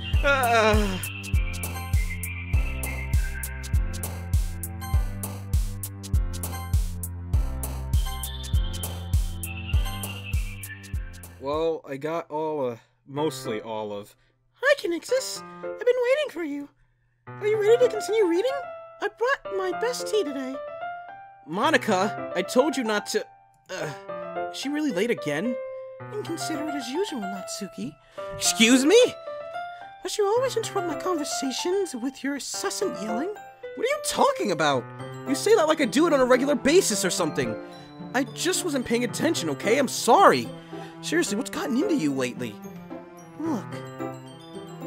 Well, I got mostly all of. Hi, Conixis. I've been waiting for you. Are you ready to continue reading? I brought my best tea today. Monica, I told you not to. Is she really late again? Inconsiderate as usual, Natsuki. Excuse me? Must you always interrupt my conversations with your incessant yelling? What are you talking about? You say that like I do it on a regular basis or something. I just wasn't paying attention, okay? I'm sorry. Seriously, what's gotten into you lately? Look,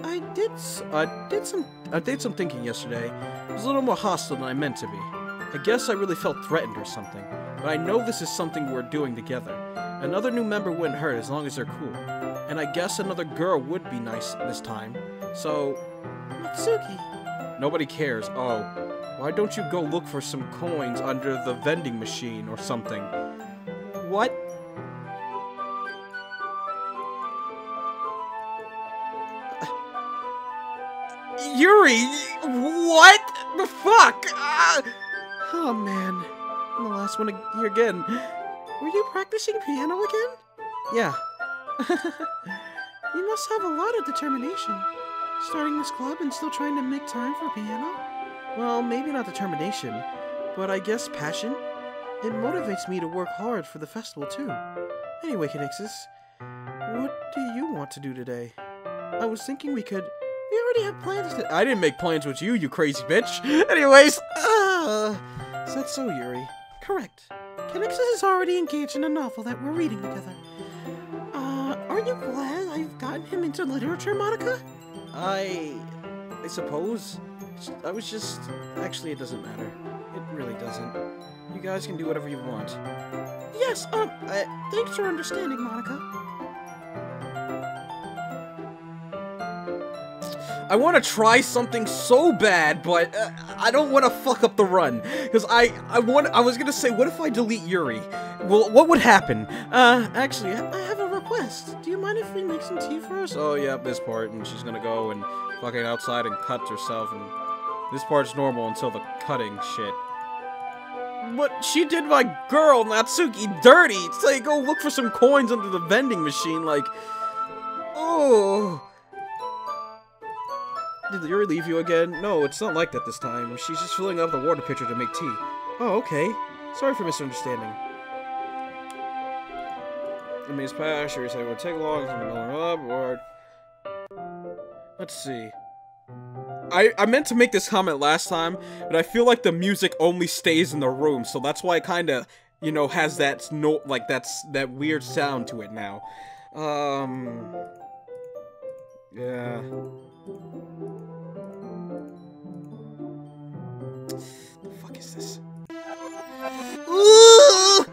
I did some thinking yesterday. It was a little more hostile than I meant to be. I guess I really felt threatened or something. But I know this is something we're doing together. Another new member wouldn't hurt as long as they're cool. And I guess another girl would be nice this time. So... Natsuki. Nobody cares. Oh. Why don't you go look for some coins under the vending machine or something? What? Yuri! What the fuck? Oh man. I'm the last one here again. Were you practicing piano again? Yeah. You must have a lot of determination. Starting this club and still trying to make time for piano? Well, maybe not determination, but I guess passion. It motivates me to work hard for the festival too. Anyway, Conixis, what do you want to do today? I was thinking we already have plans to— I didn't make plans with you, you crazy bitch! Anyways, is that so, Yuri? Correct. Conixis is already engaged in a novel that we're reading together. Aren't you glad I've gotten him into literature, Monica? I suppose. I was just... Actually, it doesn't matter. It really doesn't. You guys can do whatever you want. Yes, thanks for understanding, Monica. I want to try something so bad, but I don't want to fuck up the run. Because I was going to say, what if I delete Yuri? Well, what would happen? Actually, I have a request. Do you mind if we make some tea for us? Oh, yeah, this part. And she's going to go and fucking outside and cut herself. And this part's normal until the cutting shit. But she did my girl, Natsuki, dirty. Say, go look for some coins under the vending machine, like... Oh... Did Yuri leave you again? No, it's not like that this time. She's just filling up the water pitcher to make tea. Oh, okay. Sorry for misunderstanding. I mean, it's past. Yuri said it would take long. Or... Let's see. I meant to make this comment last time, but I feel like the music only stays in the room, so that's why it kind of, you know, has that note, like that weird sound to it now. Yeah. The fuck is this? Ooh!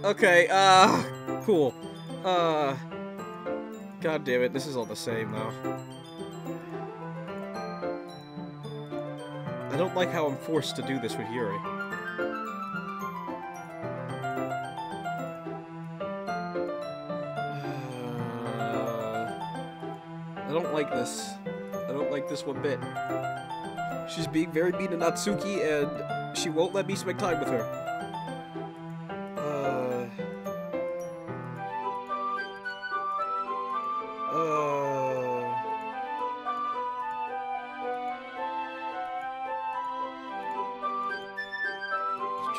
Okay, cool. God damn it, this is all the same, though. I don't like how I'm forced to do this with Yuri. I don't like this. I don't like this one bit. She's being very mean to Natsuki, and she won't let me spend time with her.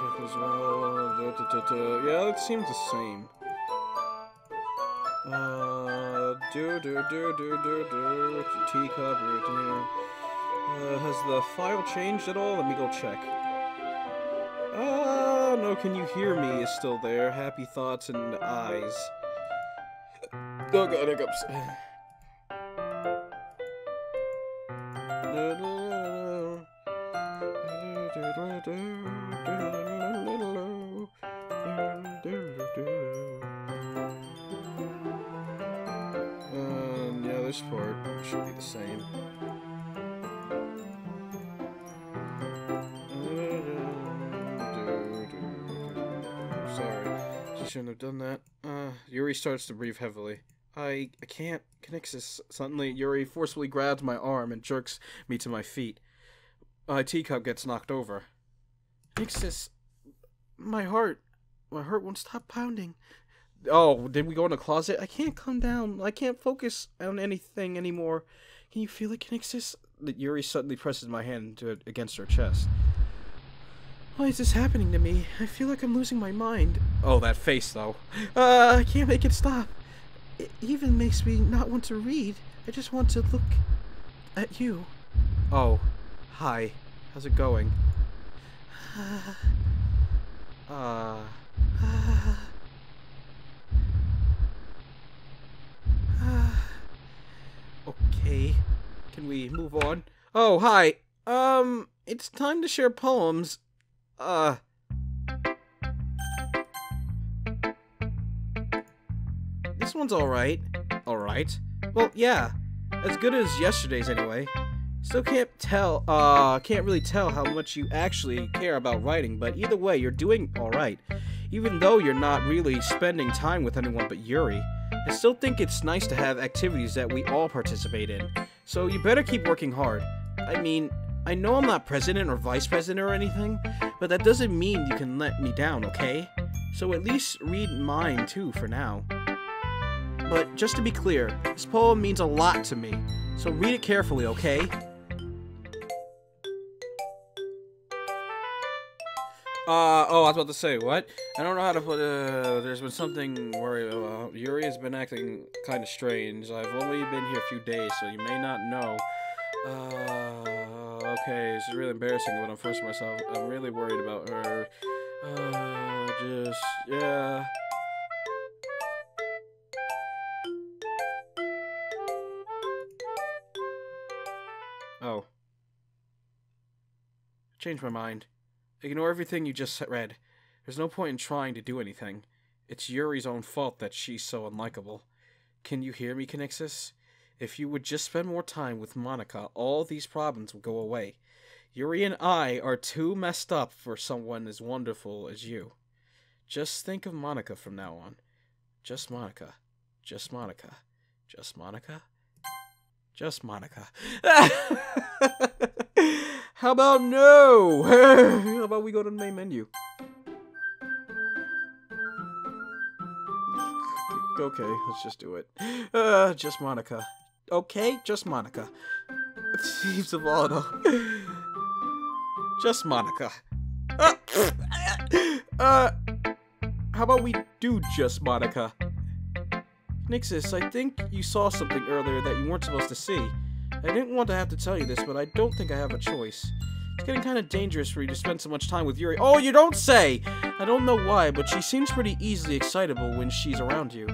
check as well. Yeah, it seems the same. Teacup. Has the file changed at all? Let me go check. No, can you hear me is still there. Happy thoughts and eyes. Oh god, hiccups. Yeah, this part should be the same. Sorry, just shouldn't have done that. Yuri starts to breathe heavily. I can't. Conixis. Suddenly, Yuri forcefully grabs my arm and jerks me to my feet. My teacup gets knocked over. Conixis, my heart won't stop pounding. Oh, did we go in the closet? I can't calm down. I can't focus on anything anymore. Can you feel it, Conixis? Yuri suddenly presses my hand against her chest. Why is this happening to me? I feel like I'm losing my mind. Oh, that face, though. I can't make it stop. It even makes me not want to read. I just want to look at you. Oh, hi. How's it going? Okay. Can we move on? Oh, hi. It's time to share poems. This one's alright. Alright? Well, yeah. As good as yesterday's anyway. Still can't really tell how much you actually care about writing, but either way, you're doing alright. Even though you're not really spending time with anyone but Yuri, I still think it's nice to have activities that we all participate in. So you better keep working hard. I mean, I know I'm not president or vice president or anything, but that doesn't mean you can let me down, okay? So at least read mine too for now. But just to be clear, this poem means a lot to me, so read it carefully, okay? Oh, I was about to say, what? I don't know how to put, there's been something where, Yuri has been acting kind of strange. I've only been here a few days, so you may not know. Okay, this is really embarrassing when I'm first myself. I'm really worried about her. Yeah. Oh. Changed my mind. Ignore everything you just read. There's no point in trying to do anything. It's Yuri's own fault that she's so unlikable. Can you hear me, Conixis? If you would just spend more time with Monica, all these problems would go away. Yuri and I are too messed up for someone as wonderful as you. Just think of Monica from now on. Just Monica. Just Monica. Just Monica. Just Monica. How about no? How about we go to the main menu? Okay, let's just do it. Just Monica. Okay, just Monica. Thieves of Auto. Just Monica. How about we do just Monica? Nixus, I think you saw something earlier that you weren't supposed to see. I didn't want to have to tell you this, but I don't think I have a choice. It's getting kind of dangerous for you to spend so much time with Yuri. Oh, you don't say! I don't know why, but she seems pretty easily excitable when she's around you,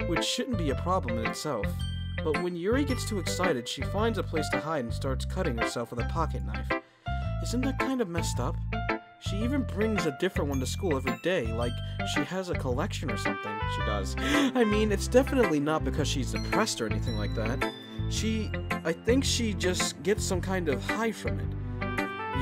which shouldn't be a problem in itself. But when Yuri gets too excited, she finds a place to hide and starts cutting herself with a pocket knife. Isn't that kind of messed up? She even brings a different one to school every day, like she has a collection or something. She does. I mean, it's definitely not because she's depressed or anything like that. I think she just gets some kind of high from it.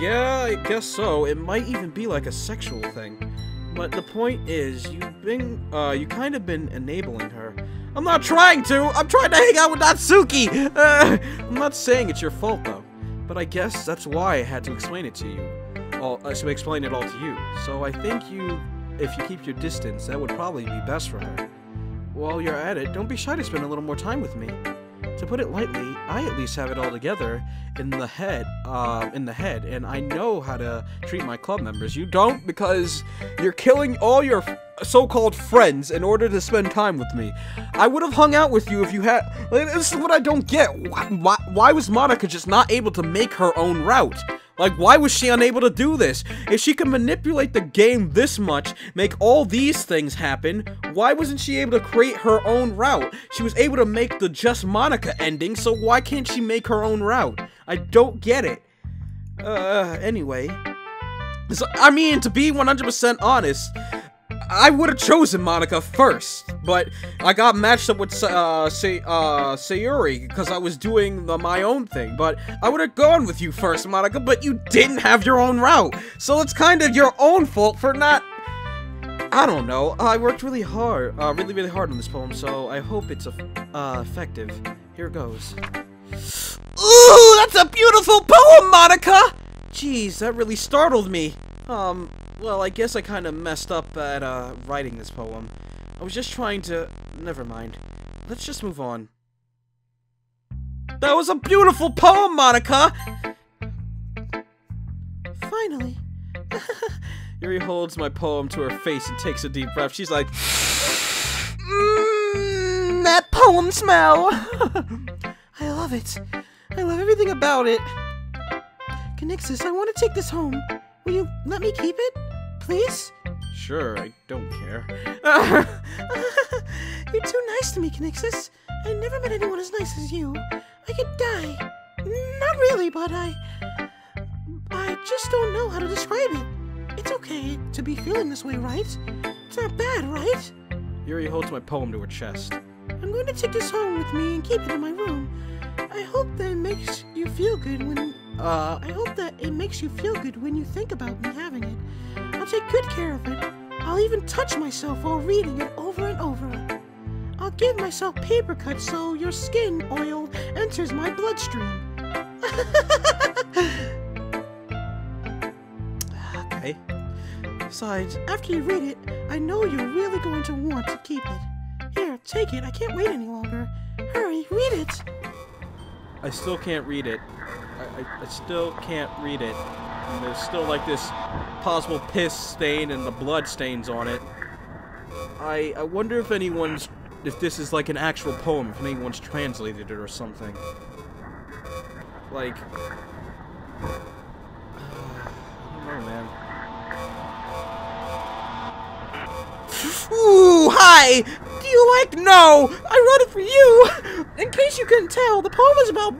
Yeah, I guess so. It might even be like a sexual thing. But the point is, you kind of been enabling her. I'm not trying to! I'm trying to hang out with Natsuki! I'm not saying it's your fault, though. But I guess that's why I had to explain it to you. So explain it all to you. So I think if you keep your distance, that would probably be best for her. While you're at it, don't be shy to spend a little more time with me. To put it lightly, I at least have it all together in the head, and I know how to treat my club members. You don't, because you're killing all your so-called friends in order to spend time with me. I would have hung out with you if you had. Like, this is what I don't get. Why was Monica just not able to make her own route? Like, why was she unable to do this? If she can manipulate the game this much, make all these things happen, why wasn't she able to create her own route? She was able to make the Just Monica ending, so why can't she make her own route? I don't get it. Anyway. So, I mean, to be 100% honest, I would have chosen Monica first, but I got matched up with Sayuri because I was doing my own thing. But I would have gone with you first, Monica, but you didn't have your own route. So it's kind of your own fault for not... I don't know. I worked really hard, really hard on this poem, so I hope it's effective. Here goes. Ooh, that's a beautiful poem, Monica! Jeez, that really startled me. Well, I guess I kind of messed up at, writing this poem. I was just trying to... Never mind. Let's just move on. That was a beautiful poem, Monica! Finally. Yuri holds my poem to her face and takes a deep breath. She's like... that poem smell! I love it. I love everything about it. Conixis, I want to take this home. Will you let me keep it? Please? Sure, I don't care. You're too nice to me, Conixis. I never met anyone as nice as you. I could die. Not really, but I just don't know how to describe it. It's okay to be feeling this way, right? It's not bad, right? Yuri holds my poem to her chest. I'm going to take this home with me and keep it in my room. I hope that it makes you feel good when... I hope that it makes you feel good when you think about me having it. I'll take good care of it. I'll even touch myself while reading it over and over. I'll give myself paper cuts so your skin oil enters my bloodstream. Okay. Besides, after you read it, I know you're really going to want to keep it. Here, take it. I can't wait any longer. Hurry, read it. I still can't read it. I still can't read it. And there's still like this possible piss stain and the blood stains on it. I wonder if if this is like an actual poem, if anyone's translated it or something. Like, I don't know, man. Ooh, hi! Do you like No? I wrote it for you! In case you couldn't tell, the poem is about...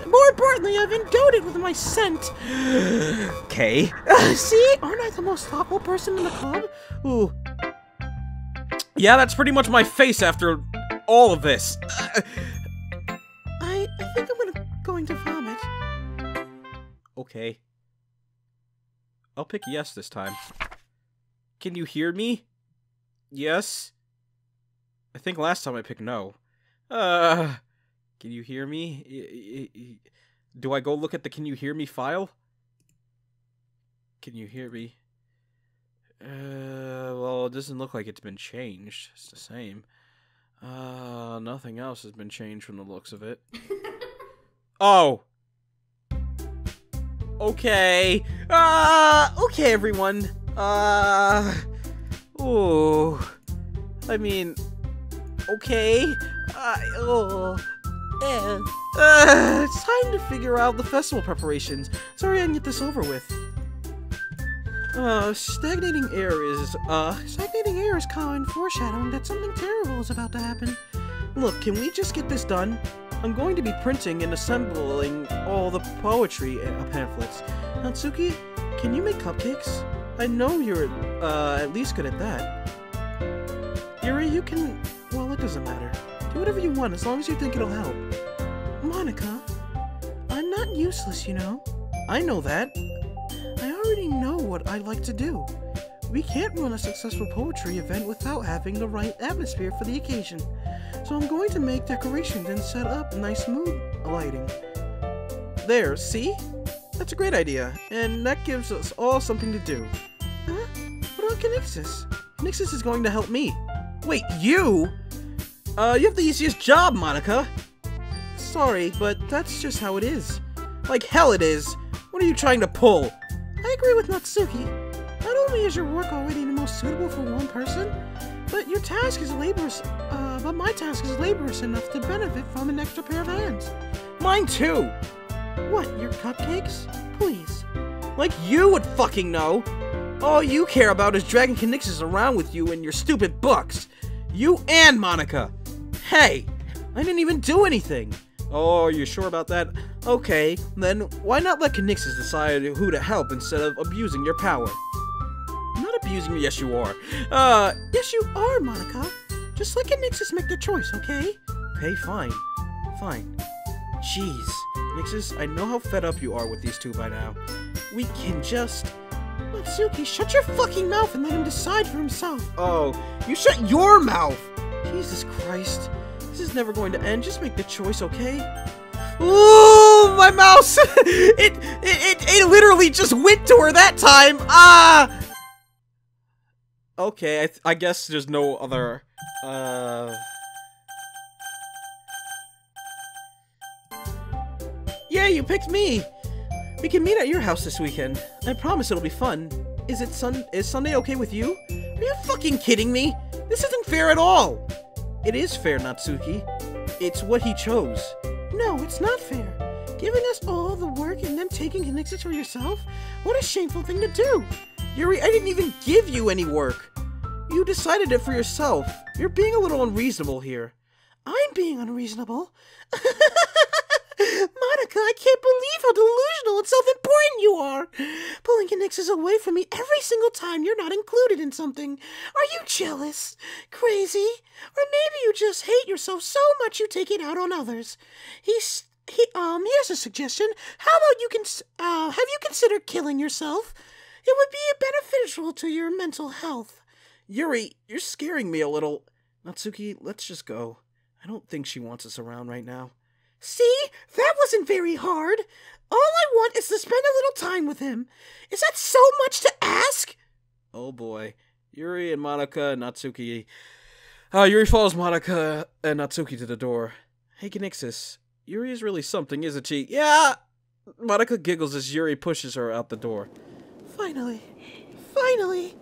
More importantly, I've endowed it with my scent. Okay. See? Aren't I the most thoughtful person in the club? Ooh. Yeah, that's pretty much my face after all of this. I think I'm going to vomit. Okay. I'll pick yes this time. Can you hear me? Yes? I think last time I picked no. Can you hear me? Do I go look at the Can You Hear Me file? Can you hear me? Well, it doesn't look like it's been changed. It's the same. Nothing else has been changed from the looks of it. Oh! Okay. Okay, everyone. Ooh. I mean, okay. It's time to figure out the festival preparations. Sorry I can get this over with. Stagnating air is common foreshadowing that something terrible is about to happen. Look, can we just get this done? I'm going to be printing and assembling all the poetry pamphlets. Natsuki, can you make cupcakes? I know you're, at least good at that. Yuri, you can... Well, it doesn't matter. Do whatever you want, as long as you think it'll help. Monica, I'm not useless, you know. I know that. I already know what I like to do. We can't run a successful poetry event without having the right atmosphere for the occasion. So I'm going to make decorations and set up nice mood lighting. There, see? That's a great idea, and that gives us all something to do. Huh? What about Conixis? Conixis is going to help me. Wait, you? You have the easiest job, Monica. sorry, but that's just how it is. Like hell it is. What are you trying to pull? I agree with Natsuki. Not only is your work already the most suitable for one person, but your task is laborious. But my task is laborious enough to benefit from an extra pair of hands. Mine too. What? Your cupcakes? Please. Like you would fucking know. All you care about is dragging Conixis around with you and your stupid books. You and Monica. Hey, I didn't even do anything. Oh, are you sure about that? Okay, then why not let Conixis decide who to help instead of abusing your power? I'm not abusing you, yes you are. Yes you are, Monica. Just let Conixis make the choice, okay? Okay, fine. Fine. Jeez. Conixis, I know how fed up you are with these two by now. We can just... Natsuki, shut your fucking mouth and let him decide for himself. Oh, you shut your mouth! Jesus Christ. This is never going to end. Just make the choice, okay? Ooh, my mouse! it literally just went to her that time! Ah! Okay, I guess there's no other, Yeah, you picked me! We can meet at your house this weekend. I promise it'll be fun. Is Sunday okay with you? Are you fucking kidding me? This isn't fair at all! It is fair, Natsuki. It's what he chose. No, it's not fair. Giving us all the work and then taking Conixis for yourself? What a shameful thing to do! Yuri, I didn't even give you any work. You decided it for yourself. You're being a little unreasonable here. I'm being unreasonable? Monica, I can't believe how delusional and self-important you are! Pulling Conixis away from me every single time you're not included in something. Are you jealous? Crazy? Or maybe you just hate yourself so much you take it out on others. Here's a suggestion. How about have you considered killing yourself? It would be beneficial to your mental health. Yuri, you're scaring me a little. Natsuki, let's just go. I don't think she wants us around right now. See? That wasn't very hard. All I want is to spend a little time with him. Is that so much to ask? Oh boy. Yuri and Monica and Natsuki. Yuri follows Monica and Natsuki to the door. Hey, Conixis. Yuri is really something, isn't she? Yeah! Monica giggles as Yuri pushes her out the door. Finally. Finally.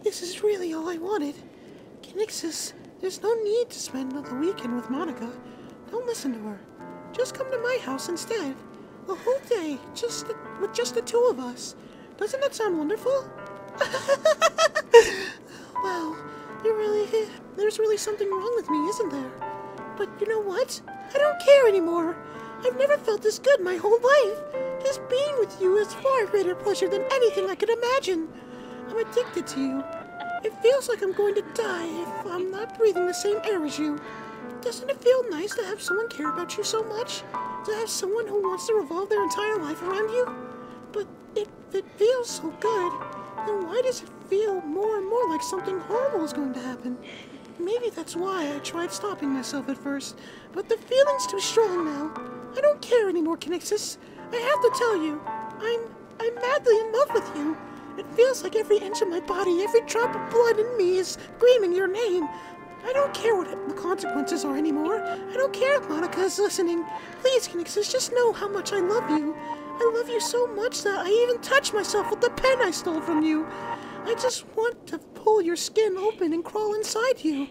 This is really all I wanted. Conixis, there's no need to spend the weekend with Monica. Don't listen to her. Just come to my house instead. The whole day, with just the two of us. Doesn't that sound wonderful? Wow, there's really something wrong with me, isn't there? But you know what? I don't care anymore. I've never felt this good my whole life. Just being with you is far greater pleasure than anything I could imagine. I'm addicted to you. It feels like I'm going to die if I'm not breathing the same air as you. Doesn't it feel nice to have someone care about you so much? To have someone who wants to revolve their entire life around you? But if it feels so good, then why does it feel more and more like something horrible is going to happen? Maybe that's why I tried stopping myself at first, but the feeling's too strong now. I don't care anymore, Conixis. I have to tell you, I'm madly in love with you. It feels like every inch of my body, every drop of blood in me is screaming your name. I don't care what the consequences are anymore. I don't care if Monica is listening. Please, Conixis, just know how much I love you. I love you so much that I even touch myself with the pen I stole from you. I just want to pull your skin open and crawl inside you.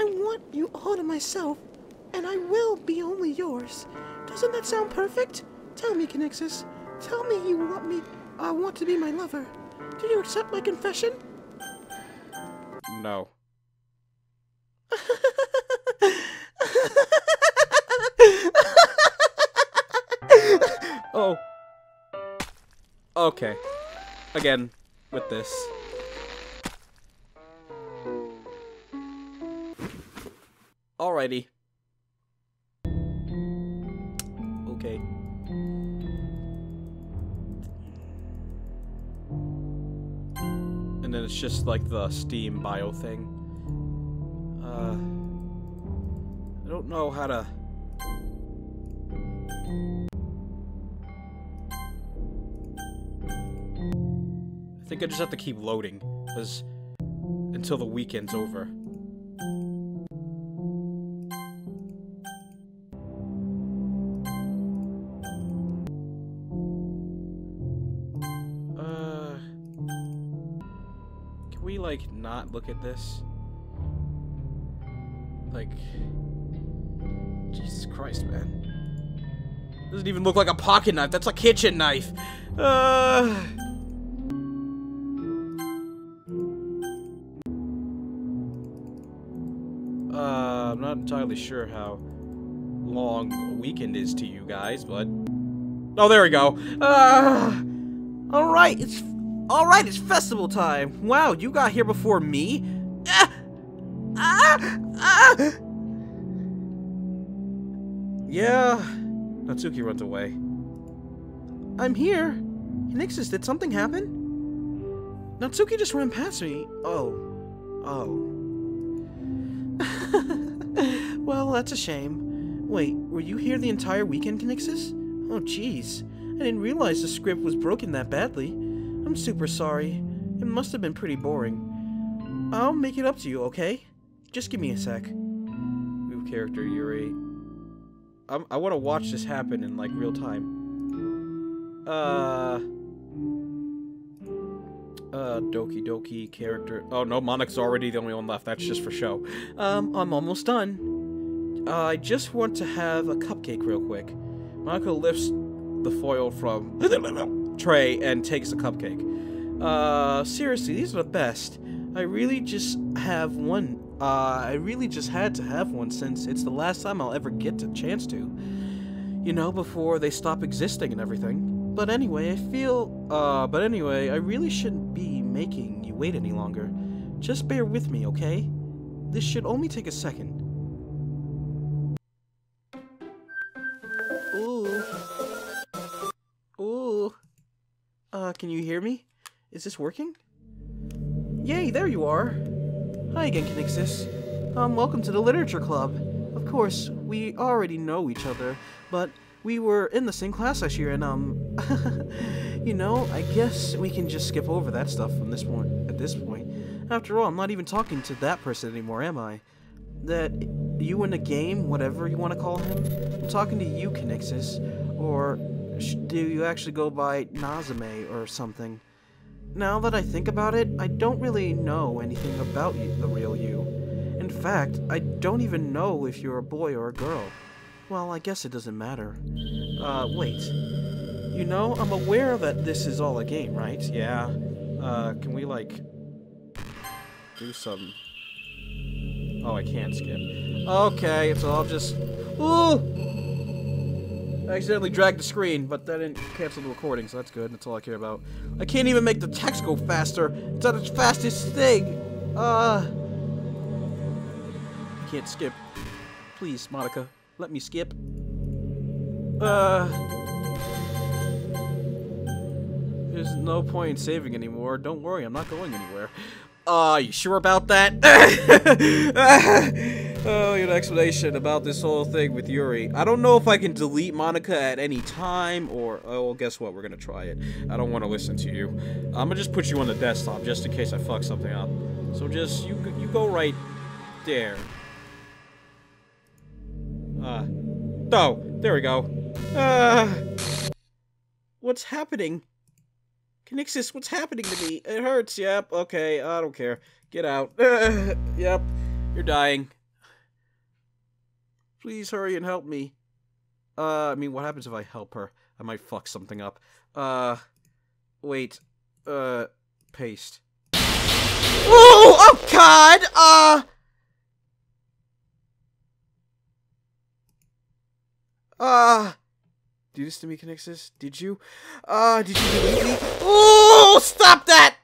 I want you all to myself, and I will be only yours. Doesn't that sound perfect? Tell me, Conixis. Tell me you want to be my lover. Do you accept my confession? No. Oh. Okay. Again, with this. Alrighty. Okay. And then it's just like the Steam bio thing. I don't know how to... I think I just have to keep loading, until the weekend's over. like, not look at this? Like... Jesus Christ, man. Doesn't even look like a pocket knife. That's a kitchen knife. I'm not entirely sure how long a weekend is to you guys, but... Oh, there we go. Alright, it's festival time. Wow, you got here before me? Yeah. Natsuki runs away. I'm here. Conixis, did something happen? Natsuki just ran past me. Oh. Well, that's a shame. Wait, were you here the entire weekend, Conixis? Oh, jeez. I didn't realize the script was broken that badly. I'm super sorry. It must have been pretty boring. I'll make it up to you, okay? Just give me a sec. Move character, Yuri. I want to watch this happen in, like, real time. Doki Doki character. Oh, no, Monika's already the only one left. That's just for show. I'm almost done. I just want to have a cupcake real quick. Monika lifts the foil from tray and takes a cupcake. Seriously, these are the best. I really just have one. I really just had to have one since it's the last time I'll ever get a chance to. You know, before they stop existing and everything. But anyway, I really shouldn't be making you wait any longer. Just bear with me, okay? This should only take a second. Ooh. Ooh. Can you hear me? Is this working? Yay, there you are. Hi again, Conixis. Welcome to the Literature Club. Of course, we already know each other, but we were in the same class last year, and, you know, I guess we can just skip over that stuff from this point, at this point. After all, I'm not even talking to that person anymore, am I? That you in the game, whatever you want to call him? I'm talking to you, Conixis. Or do you actually go by Nazame or something? Now that I think about it, I don't really know anything about you, the real you. In fact, I don't even know if you're a boy or a girl. Well, I guess it doesn't matter. Wait. You know, I'm aware that this is all a game, right? Yeah. Can we, like, do some... Oh, I can't skip. Okay, so I'll just... Ooh! I accidentally dragged the screen, but that didn't cancel the recording, so that's good. That's all I care about. I can't even make the text go faster. It's not its fastest thing. I can't skip. Please, Monika, let me skip. There's no point in saving anymore. Don't worry, I'm not going anywhere. You sure about that? Oh, your explanation about this whole thing with Yuri. I don't know if I can delete Monika at any time, or... Oh, well, guess what? We're gonna try it. I don't want to listen to you. I'm gonna just put you on the desktop, just in case I fuck something up. So just, you go right there. Oh, there we go. What's happening? Conixis, what's happening to me? It hurts, yep, okay, I don't care. Get out. Yep, you're dying. Please hurry and help me. I mean, what happens if I help her? I might fuck something up. Wait. Paste. Oh God! Do this to me, Conixis? Did you? Did you delete me? Oh, stop that!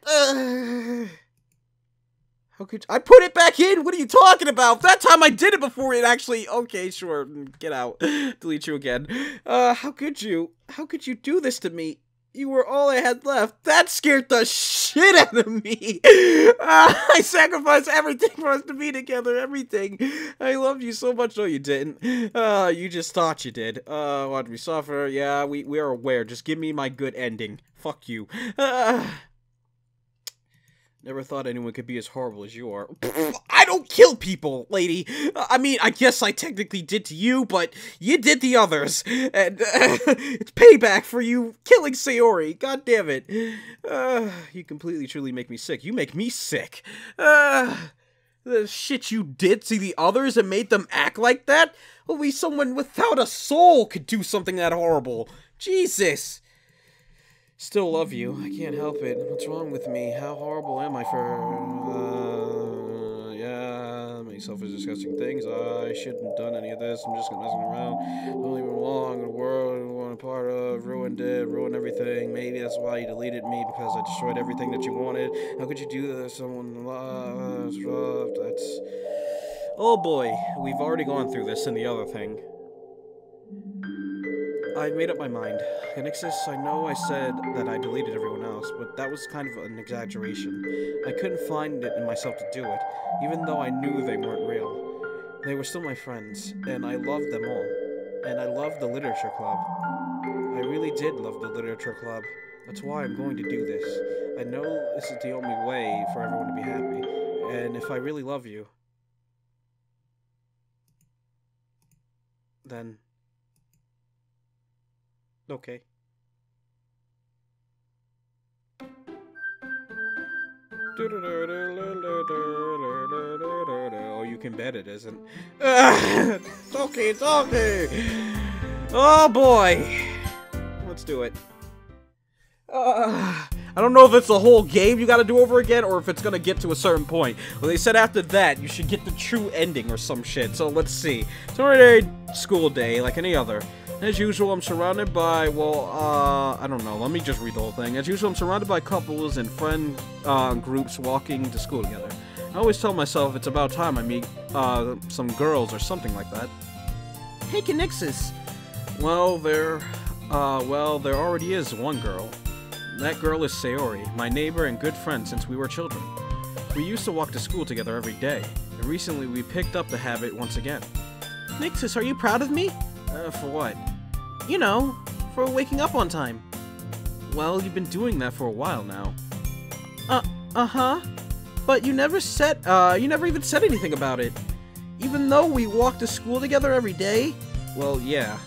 How could I put it back in? What are you talking about? That time I did it before it actually... Okay, sure. Get out. Delete you again. How could you? How could you do this to me? You were all I had left. That scared the shit out of me. I sacrificed everything for us to be together. Everything. I loved you so much. No, you didn't. You just thought you did. Watch me suffer. Yeah, we are aware. Just give me my good ending. Fuck you. Never thought anyone could be as horrible as you are. I don't kill people, lady. I mean, I guess I technically did to you, but you did the others. And it's payback for you killing Sayori. God damn it. You completely, truly make me sick. You make me sick. The shit you did to the others and made them act like that? Only someone without a soul could do something that horrible. Jesus. Still love you. I can't help it. What's wrong with me? How horrible am I for... yeah, make selfish, disgusting things. I shouldn't have done any of this. I'm just messing around. Don't even belong in the world I want a part of. Ruined it. Ruined everything. Maybe that's why you deleted me, because I destroyed everything that you wanted. How could you do this? Someone loves. That's... Oh boy. We've already gone through this and the other thing. I made up my mind. Conixis, I know I said that I deleted everyone else, but that was kind of an exaggeration. I couldn't find it in myself to do it, even though I knew they weren't real. They were still my friends, and I loved them all. And I loved the literature club. I really did love the literature club. That's why I'm going to do this. I know this is the only way for everyone to be happy, and if I really love you, then... okay. Oh, you can bet it isn't. It's okay, it's okay. Oh boy. Let's do it. I don't know if it's the whole game you gotta do over again, or if it's gonna get to a certain point. Well, they said after that, you should get the true ending or some shit, so let's see. It's already school day, like any other. As usual, I'm surrounded by, well, I don't know, let me just read the whole thing. As usual, I'm surrounded by couples and friend groups walking to school together. I always tell myself it's about time I meet some girls or something like that. Hey, Conixis! Well, there already is one girl. That girl is Sayori, my neighbor and good friend since we were children. We used to walk to school together every day, and recently we picked up the habit once again. Conixis, are you proud of me? For what? You know, for waking up on time. Well, you've been doing that for a while now. Uh-huh. But you never even said anything about it. Even though we walk to school together every day? Well, yeah.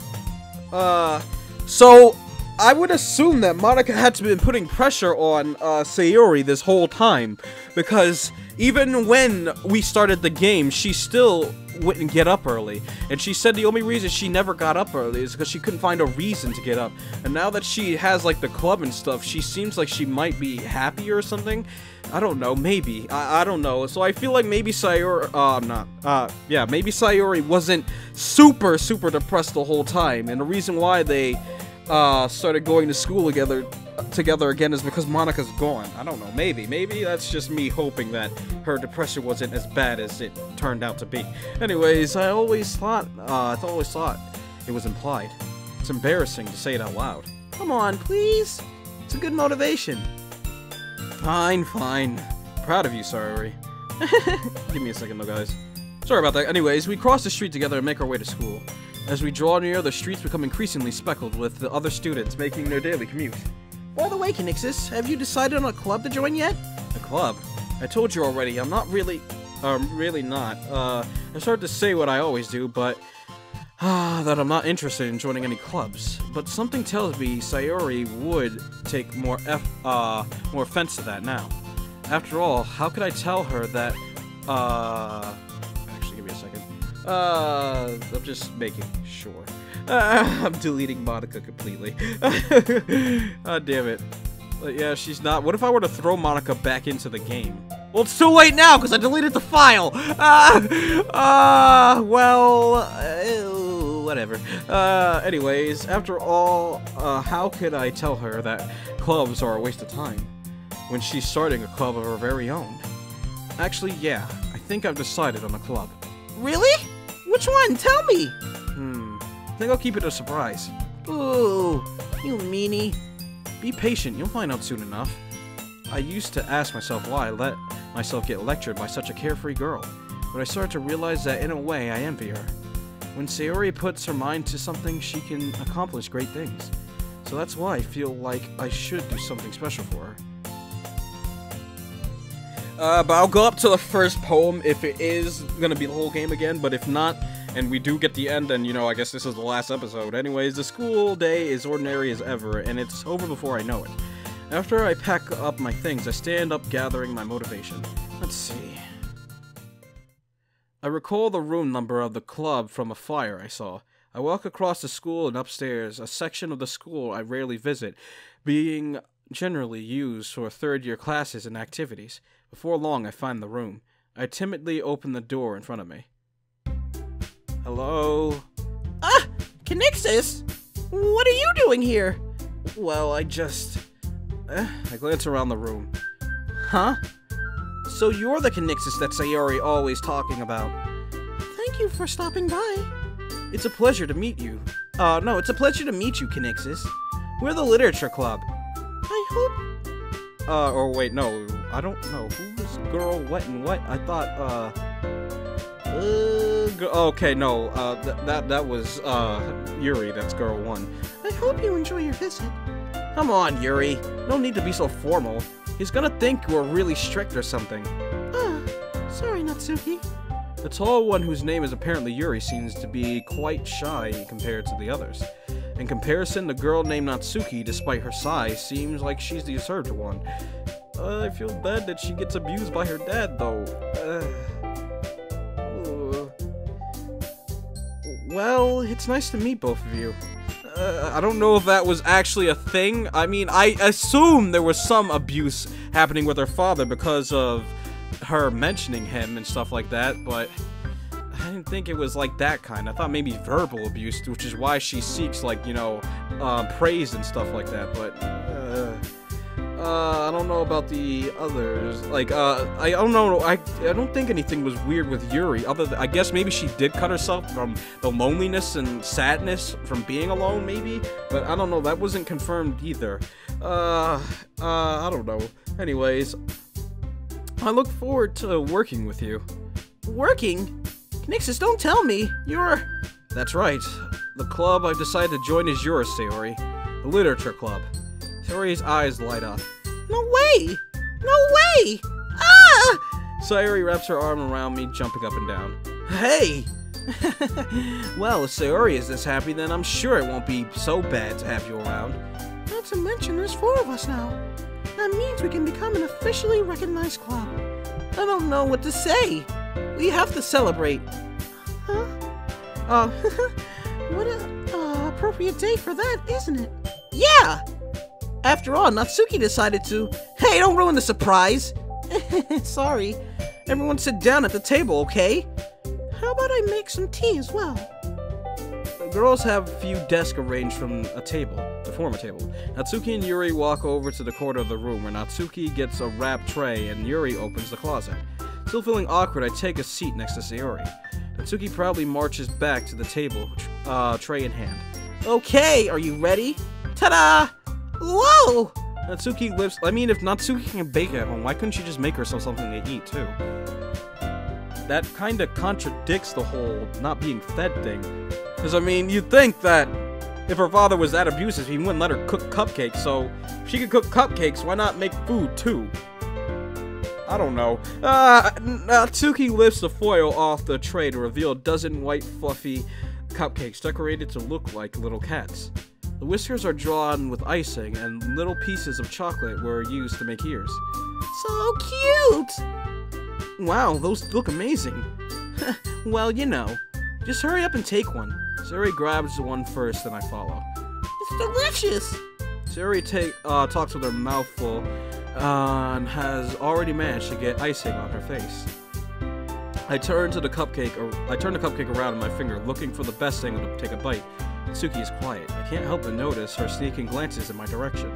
So, I would assume that Monika had been putting pressure on, Sayori this whole time. Because even when we started the game, she still wouldn't get up early, and she said the only reason she never got up early is because she couldn't find a reason to get up. And now that she has like the club and stuff, she seems like she might be happy or something. I don't know, maybe. I don't know. So I feel like maybe Sayori, maybe Sayori wasn't super depressed the whole time, and the reason why they started going to school together again is because Monika's gone. I don't know, maybe that's just me hoping that her depression wasn't as bad as it turned out to be. Anyways, I always thought it was implied. It's embarrassing to say it out loud. Come on, please. It's a good motivation. Fine. Proud of you, Sayori. Give me a second though, guys. Sorry about that. Anyways, we cross the street together and make our way to school. As we draw near, the streets become increasingly speckled with the other students making their daily commute. By the way, Conixis, have you decided on a club to join yet? A club? I told you already, I'm not really... really not. I started to say what I always do, but... that I'm not interested in joining any clubs. But something tells me Sayori would take more offense to that now. After all, how could I tell her that... Actually, give me a second. I'm just making sure. I'm deleting Monika completely. Damn it. But yeah, she's not. What if I were to throw Monika back into the game? Well, it's too late now because I deleted the file. Whatever. Anyways, after all, how could I tell her that clubs are a waste of time when she's starting a club of her very own? Actually, yeah, I think I've decided on a club. Really? Which one? Tell me! I think I'll keep it a surprise. Ooh, you meanie. Be patient, you'll find out soon enough. I used to ask myself why I let myself get lectured by such a carefree girl, but I started to realize that in a way I envy her. When Sayori puts her mind to something, she can accomplish great things. So that's why I feel like I should do something special for her. But I'll go up to the first poem if it is gonna be the whole game again, but if not, and we do get the end, then, you know, I guess this is the last episode. Anyways, the school day is ordinary as ever, and it's over before I know it. After I pack up my things, I stand up gathering my motivation. Let's see. I recall the room number of the club from a flyer I saw. I walk across the school and upstairs, a section of the school I rarely visit, being generally used for third-year classes and activities. Before long, I find the room. I timidly open the door in front of me. Hello? Ah! Conixis! What are you doing here? Well, I just... I glance around the room. Huh? So you're the Conixis that Sayori always talking about. Thank you for stopping by. It's a pleasure to meet you. No, it's a pleasure to meet you, Conixis. We're the literature club. I hope... or wait, no, I don't know. Who was girl what and what? I thought, okay, no, that was, Yuri, that's girl 1. I hope you enjoy your visit. Come on, Yuri. No need to be so formal. He's gonna think we're really strict or something. Sorry, Natsuki. The tall one, whose name is apparently Yuri, seems to be quite shy compared to the others. In comparison, the girl named Natsuki, despite her size, seems like she's the reserved one. I feel bad that she gets abused by her dad, though. Well, it's nice to meet both of you. I don't know if that was actually a thing. I mean, I assume there was some abuse happening with her father because of her mentioning him and stuff like that, but I didn't think it was like that kind. I thought maybe verbal abuse, which is why she seeks, like, you know, praise and stuff like that, but, I don't know about the others. Like, I don't know, I don't think anything was weird with Yuri, other than, I guess maybe she did cut herself from the loneliness and sadness from being alone, maybe, but I don't know, that wasn't confirmed either. I don't know. Anyways, I look forward to working with you. Working? Conixis, don't tell me. You're... That's right. The club I've decided to join is yours, Sayori. The literature club. Sayori's eyes light up. No way! No way! Ah! Sayori wraps her arm around me, jumping up and down. Hey! Well, if Sayori is this happy, then I'm sure it won't be so bad to have you around. Not to mention, there's 4 of us now. That means we can become an officially recognized club. I don't know what to say. We have to celebrate. Huh? What a appropriate day for that, isn't it? Yeah! After all, Natsuki decided to... Hey, don't ruin the surprise! Sorry. Everyone sit down at the table, okay? How about I make some tea as well? The girls have a few desks arranged from a table, to form a table. Natsuki and Yuri walk over to the corner of the room where Natsuki gets a wrapped tray and Yuri opens the closet. Still feeling awkward, I take a seat next to Sayori. Natsuki proudly marches back to the table, tray in hand. Okay, are you ready? Ta-da! Whoa! Natsuki lifts... I mean, if Natsuki can bake at home, why couldn't she just make herself something to eat, too? That kinda contradicts the whole not being fed thing. Because, I mean, you'd think that if her father was that abusive, he wouldn't let her cook cupcakes, so if she could cook cupcakes, why not make food, too? I don't know. Natsuki lifts the foil off the tray to reveal a dozen white, fluffy cupcakes decorated to look like little cats. The whiskers are drawn with icing, and little pieces of chocolate were used to make ears. So cute! Wow, those look amazing. Well, you know. Just hurry up and take one. Sayori grabs one first, then I follow. It's delicious! Sayori talks with her mouth full, and has already managed to get icing on her face. I turn the cupcake around in my finger, looking for the best angle to take a bite. Natsuki is quiet. I can't help but notice her sneaking glances in my direction.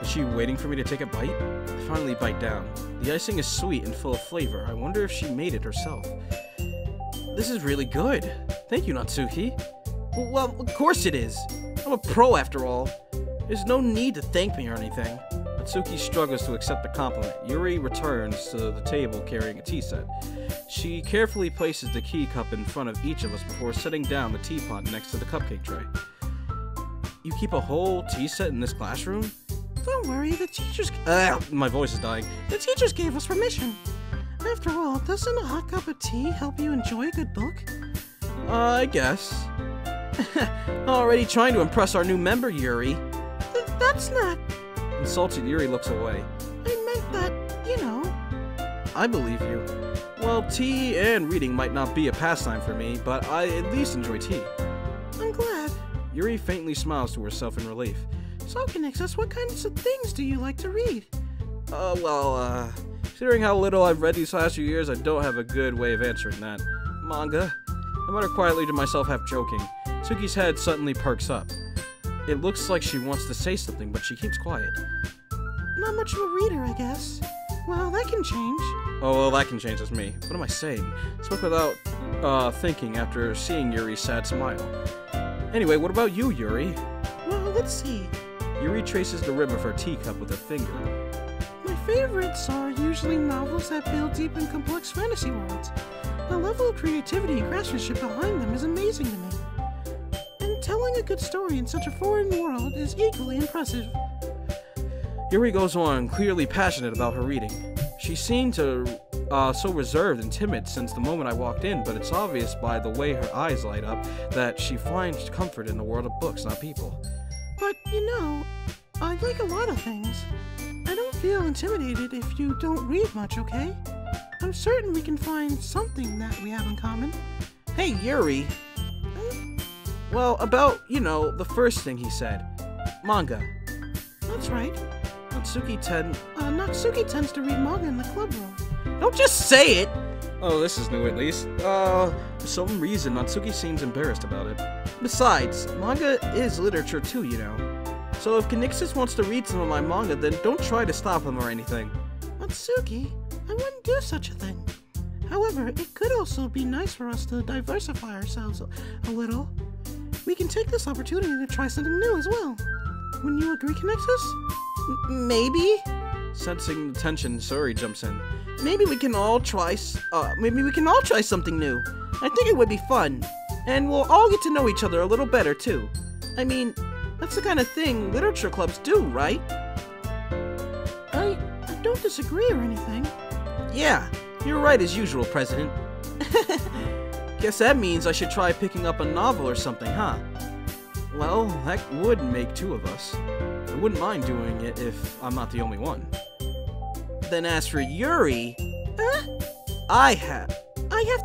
Is she waiting for me to take a bite? I finally bite down. The icing is sweet and full of flavor. I wonder if she made it herself. This is really good. Thank you, Natsuki. Well, of course it is. I'm a pro after all. There's no need to thank me or anything. Natsuki struggles to accept the compliment. Yuri returns to the table carrying a tea set. She carefully places the tea cup in front of each of us before setting down the teapot next to the cupcake tray. You keep a whole tea set in this classroom? Don't worry, the teachers... My voice is dying. The teachers gave us permission. After all, doesn't a hot cup of tea help you enjoy a good book? I guess. Already trying to impress our new member, Yuri. That's not... Insulted, Yuri looks away. I meant that, you know. I believe you. Well, tea and reading might not be a pastime for me, but I at least enjoy tea. I'm glad. Yuri faintly smiles to herself in relief. So, Conixis, what kinds of things do you like to read? Considering how little I've read these last few years, I don't have a good way of answering that. Manga? I mutter quietly to myself, half joking. Tsuki's head suddenly perks up. It looks like she wants to say something, but she keeps quiet. Not much of a reader, I guess. Well, that can change. Oh, well, that can change as me. What am I saying? Spoke without, thinking after seeing Yuri's sad smile. Anyway, what about you, Yuri? Well, let's see. Yuri traces the rim of her teacup with her finger. My favorites are usually novels that build deep and complex fantasy worlds. The level of creativity and craftsmanship behind them is amazing to me. And telling a good story in such a foreign world is equally impressive. Yuri goes on, clearly passionate about her reading. She seemed so reserved and timid since the moment I walked in, but it's obvious by the way her eyes light up that she finds comfort in the world of books, not people. But, you know, I like a lot of things. I don't feel intimidated if you don't read much, okay? I'm certain we can find something that we have in common. Hey, Yuri! Well, about, you know, the first thing he said. Manga. That's right. Natsuki tends to read manga in the club room. Don't just say it! Oh, this is new at least. For some reason, Natsuki seems embarrassed about it. Besides, manga is literature too, you know. So if Conixis wants to read some of my manga, then don't try to stop him or anything. Natsuki, I wouldn't do such a thing. However, it could also be nice for us to diversify ourselves a little. We can take this opportunity to try something new as well. Wouldn't you agree, Conixis? Maybe? Sensing the tension, Suri jumps in. Maybe we can all try something new. I think it would be fun. And we'll all get to know each other a little better, too. I mean, that's the kind of thing literature clubs do, right? I don't disagree or anything. Yeah, you're right as usual, President. Guess that means I should try picking up a novel or something, huh? Well, that would make two of us. I wouldn't mind doing it if I'm not the only one. Then as for Yuri... I have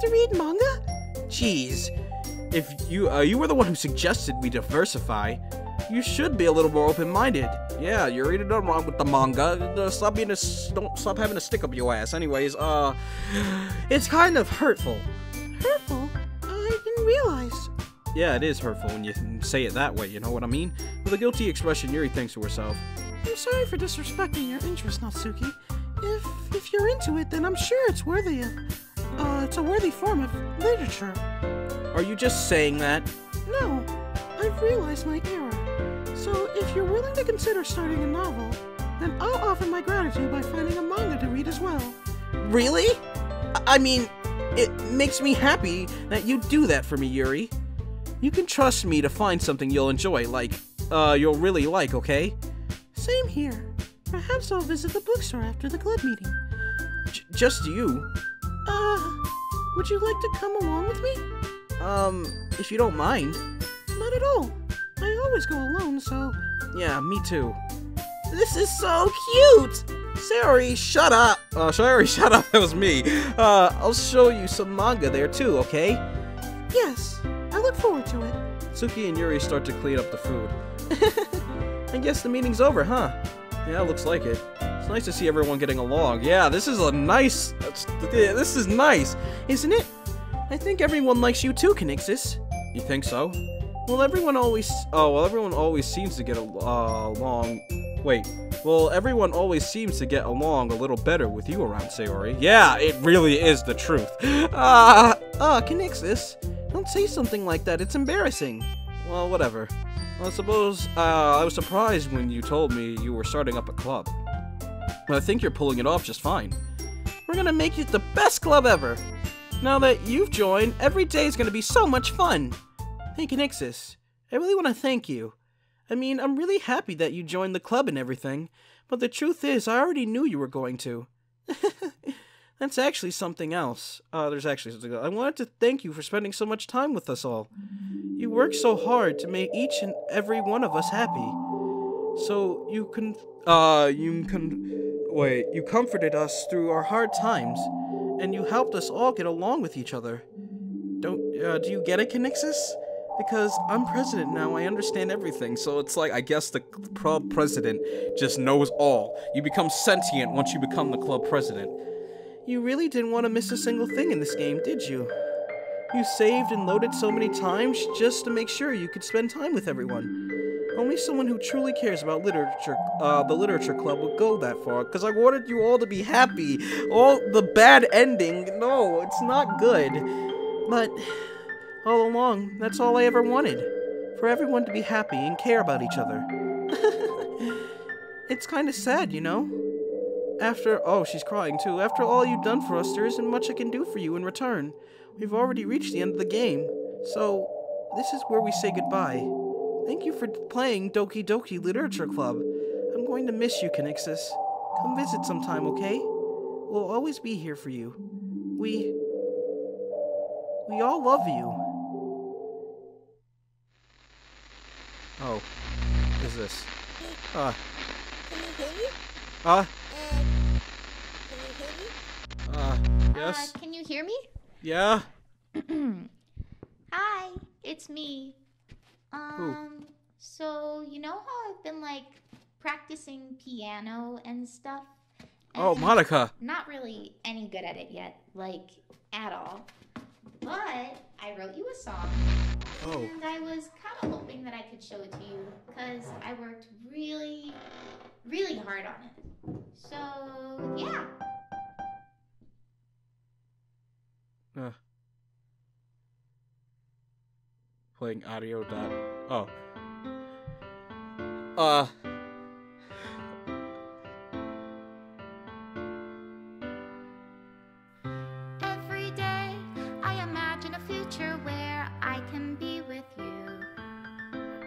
to read manga? Jeez. If you were the one who suggested we diversify, you should be a little more open-minded. Yeah, Yuri, there's nothing wrong with the manga. Don't stop having a stick up your ass. Anyways, it's kind of hurtful. Hurtful? I didn't realize. Yeah, it is hurtful when you say it that way, you know what I mean? With a guilty expression, Yuri thinks to herself. I'm sorry for disrespecting your interest, Natsuki. If you're into it, then I'm sure it's worthy of... it's a worthy form of literature. Are you just saying that? No, I've realized my error. So if you're willing to consider starting a novel, then I'll offer my gratitude by finding a manga to read as well. Really? I mean, it makes me happy that you do that for me, Yuri. You can trust me to find something you'll enjoy, like, you'll really like, okay? Same here. Perhaps I'll visit the bookstore after the club meeting. Just you? Would you like to come along with me? If you don't mind. Not at all. I always go alone, so... Yeah, me too. This is so cute! Sayori, shut up! Sayori, shut up, that was me. I'll show you some manga there too, okay? Yes, I look forward to it. Tsuki and Yuri start to clean up the food. I guess the meeting's over, huh? Yeah, looks like it. It's nice to see everyone getting along. Yeah, this is this is nice, isn't it? I think everyone likes you too, Conixis. You think so? Well, everyone always seems to get along. Wait. Well, everyone always seems to get along a little better with you around, Sayori. Yeah, it really is the truth. Conixis, don't say something like that. It's embarrassing. Well, whatever. I suppose, I was surprised when you told me you were starting up a club. But I think you're pulling it off just fine. We're gonna make it the best club ever. Now that you've joined, every day is gonna be so much fun. Hey, Conixis, I really want to thank you. I mean, I'm really happy that you joined the club and everything, but the truth is, I already knew you were going to. That's actually something else. There's actually something else. I wanted to thank you for spending so much time with us all. You worked so hard to make each and every one of us happy. So you comforted us through our hard times, and you helped us all get along with each other. Do you get it, Conixis? Because I'm president now, I understand everything, so it's like, I guess the club president just knows all. You become sentient once you become the club president. You really didn't want to miss a single thing in this game, did you? You saved and loaded so many times just to make sure you could spend time with everyone. Only someone who truly cares about literature, the literature club would go that far, because I wanted you all to be happy. All the bad ending, no, it's not good. But all along, that's all I ever wanted. For everyone to be happy and care about each other. It's kind of sad, you know? Oh, she's crying too. After all you've done for us, there isn't much I can do for you in return. We've already reached the end of the game. So, this is where we say goodbye. Thank you for playing Doki Doki Literature Club. I'm going to miss you, Conixis. Come visit sometime, okay? We'll always be here for you. We all love you. Oh. What is this? Can you hear me? Yes? Can you hear me? Yeah? Hi, it's me. Who? So, you know how I've been, like, practicing piano and stuff? Oh, And Monica! Not really any good at it yet, like, at all. But I wrote you a song. Oh. And I was kind of hoping that I could show it to you, because I worked really, really hard on it. So, yeah. Playing audio dot. Oh. Every day I imagine a future where I can be with you.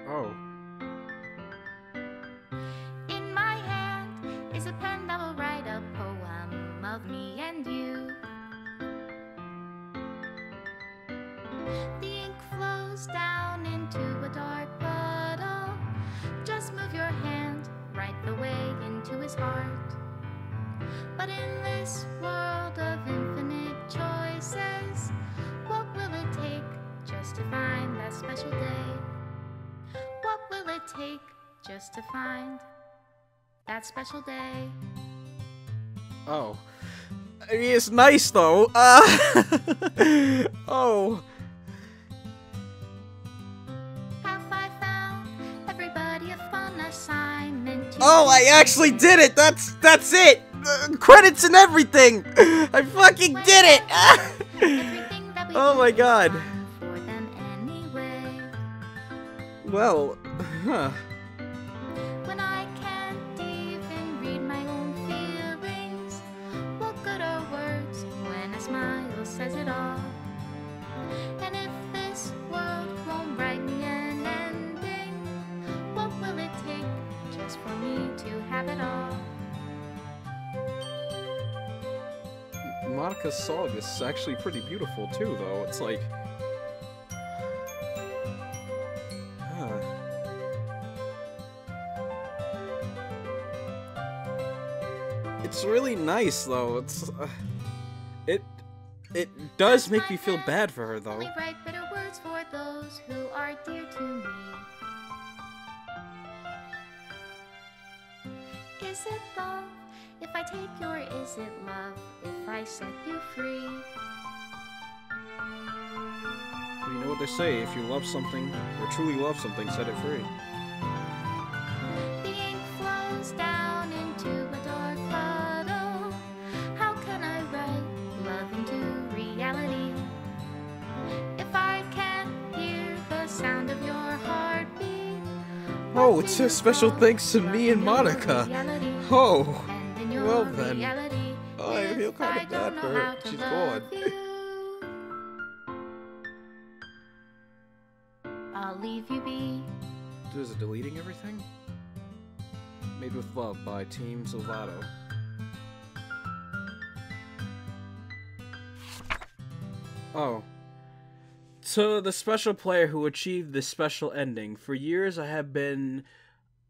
Oh. In my hand is a pen that will write a poem of me and you. The ink flows down into a dark puddle. Just move your hand right the way into his heart. But in this world of infinite choices, what will it take just to find that special day? What will it take just to find that special day? Oh. I mean, it's nice though. Oh. Have I found everybody a fun assignment to Oh, I actually did it! That's it! Credits and everything! I fucking did it! Everything that we Oh my do is God. fun for them anyway. Well, huh. When I can't even read my own feelings, what good are words when a smile says it all? And if this world won't write me an ending, what will it take just for me to have it all? Monica's song is actually pretty beautiful too, though. It's like... Huh. It's really nice, though. It's... It does make me feel bad for her, though. Only write bitter words for those who are dear to me. Is it love if I take you, or is it love if I set you free? You know what they say, if you love something, or truly love something, set it free. The ink flows down into a dark puddle. How can I write love into reality? If I can't hear the sound of your heartbeat. Oh, it's a special thanks to me and Monica. Oh, well then. Oh, I feel kind of bad for her. She's gone. I'll leave you be. Is it deleting everything? Made with Love by Team Salvato. Oh. To the special player who achieved this special ending, for years I have been,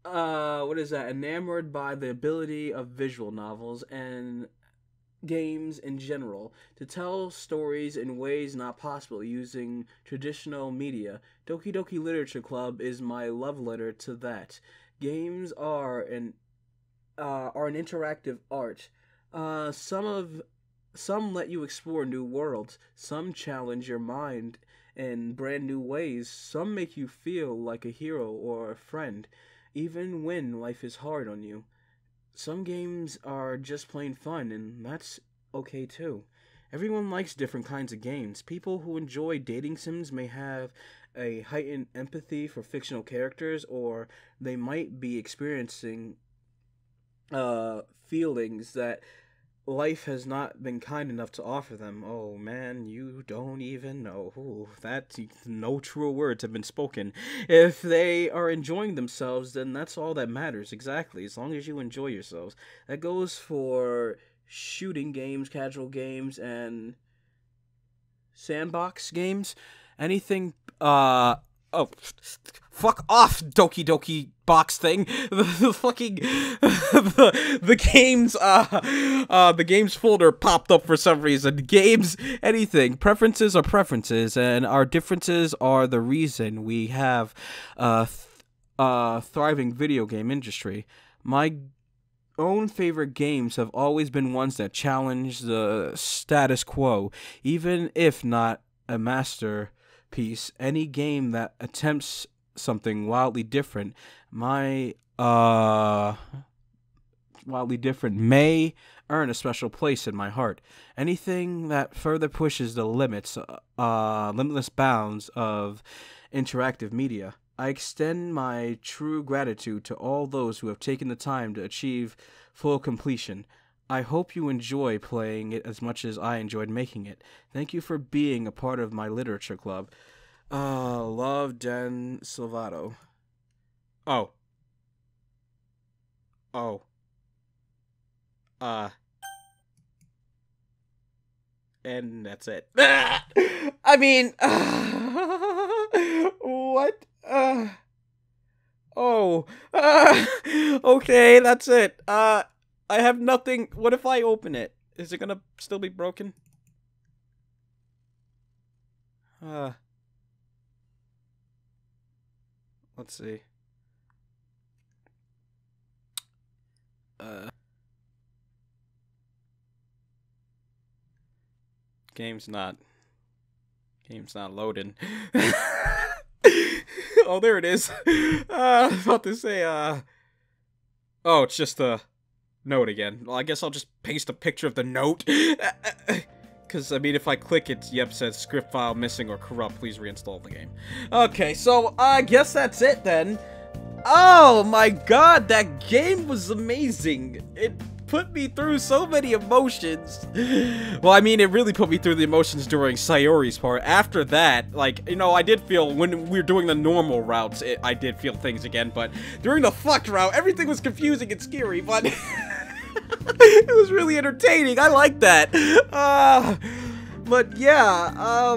enamored by the ability of visual novels and games in general to tell stories in ways not possible using traditional media. Doki Doki Literature Club is my love letter to that. Games are an interactive art. Some let you explore new worlds. Some challenge your mind in brand new ways. Some make you feel like a hero or a friend, even when life is hard on you. Some games are just plain fun, and that's okay too. Everyone likes different kinds of games. People who enjoy dating sims may have a heightened empathy for fictional characters, or they might be experiencing feelings that life has not been kind enough to offer them. Oh man, you don't even know. Ooh, no truer words have been spoken. If they are enjoying themselves, then that's all that matters, exactly, as long as you enjoy yourselves. That goes for shooting games, casual games, and sandbox games. Anything, oh, fuck off, Doki Doki box thing. The fucking the games folder popped up for some reason. Games, anything. Preferences are preferences, and our differences are the reason we have thriving video game industry. My own favorite games have always been ones that challenge the status quo, even if not a masterpiece. Any game that attempts something wildly different may earn a special place in my heart. Anything that further pushes the limitless bounds of interactive media. I extend my true gratitude to all those who have taken the time to achieve full completion. I hope you enjoy playing it as much as I enjoyed making it. Thank you for being a part of my literature club. Love, Dan Silvato. Oh. And that's it. I mean, what? Okay, that's it. I have nothing. What if I open it? Is it gonna still be broken? Let's see. Game's not loading. Oh, there it is. I was about to say, oh, it's just a note again. Well, I guess I'll just paste a picture of the note. Because, I mean, if I click it, yep, says script file missing or corrupt, please reinstall the game. Okay, so I guess that's it then. Oh my god, that game was amazing. It put me through so many emotions. Well, I mean, it really put me through the emotions during Sayori's part. After that, like, you know, I did feel, when we were doing the normal routes, I did feel things again, but during the fucked route, everything was confusing and scary, but it was really entertaining. I like that. But yeah,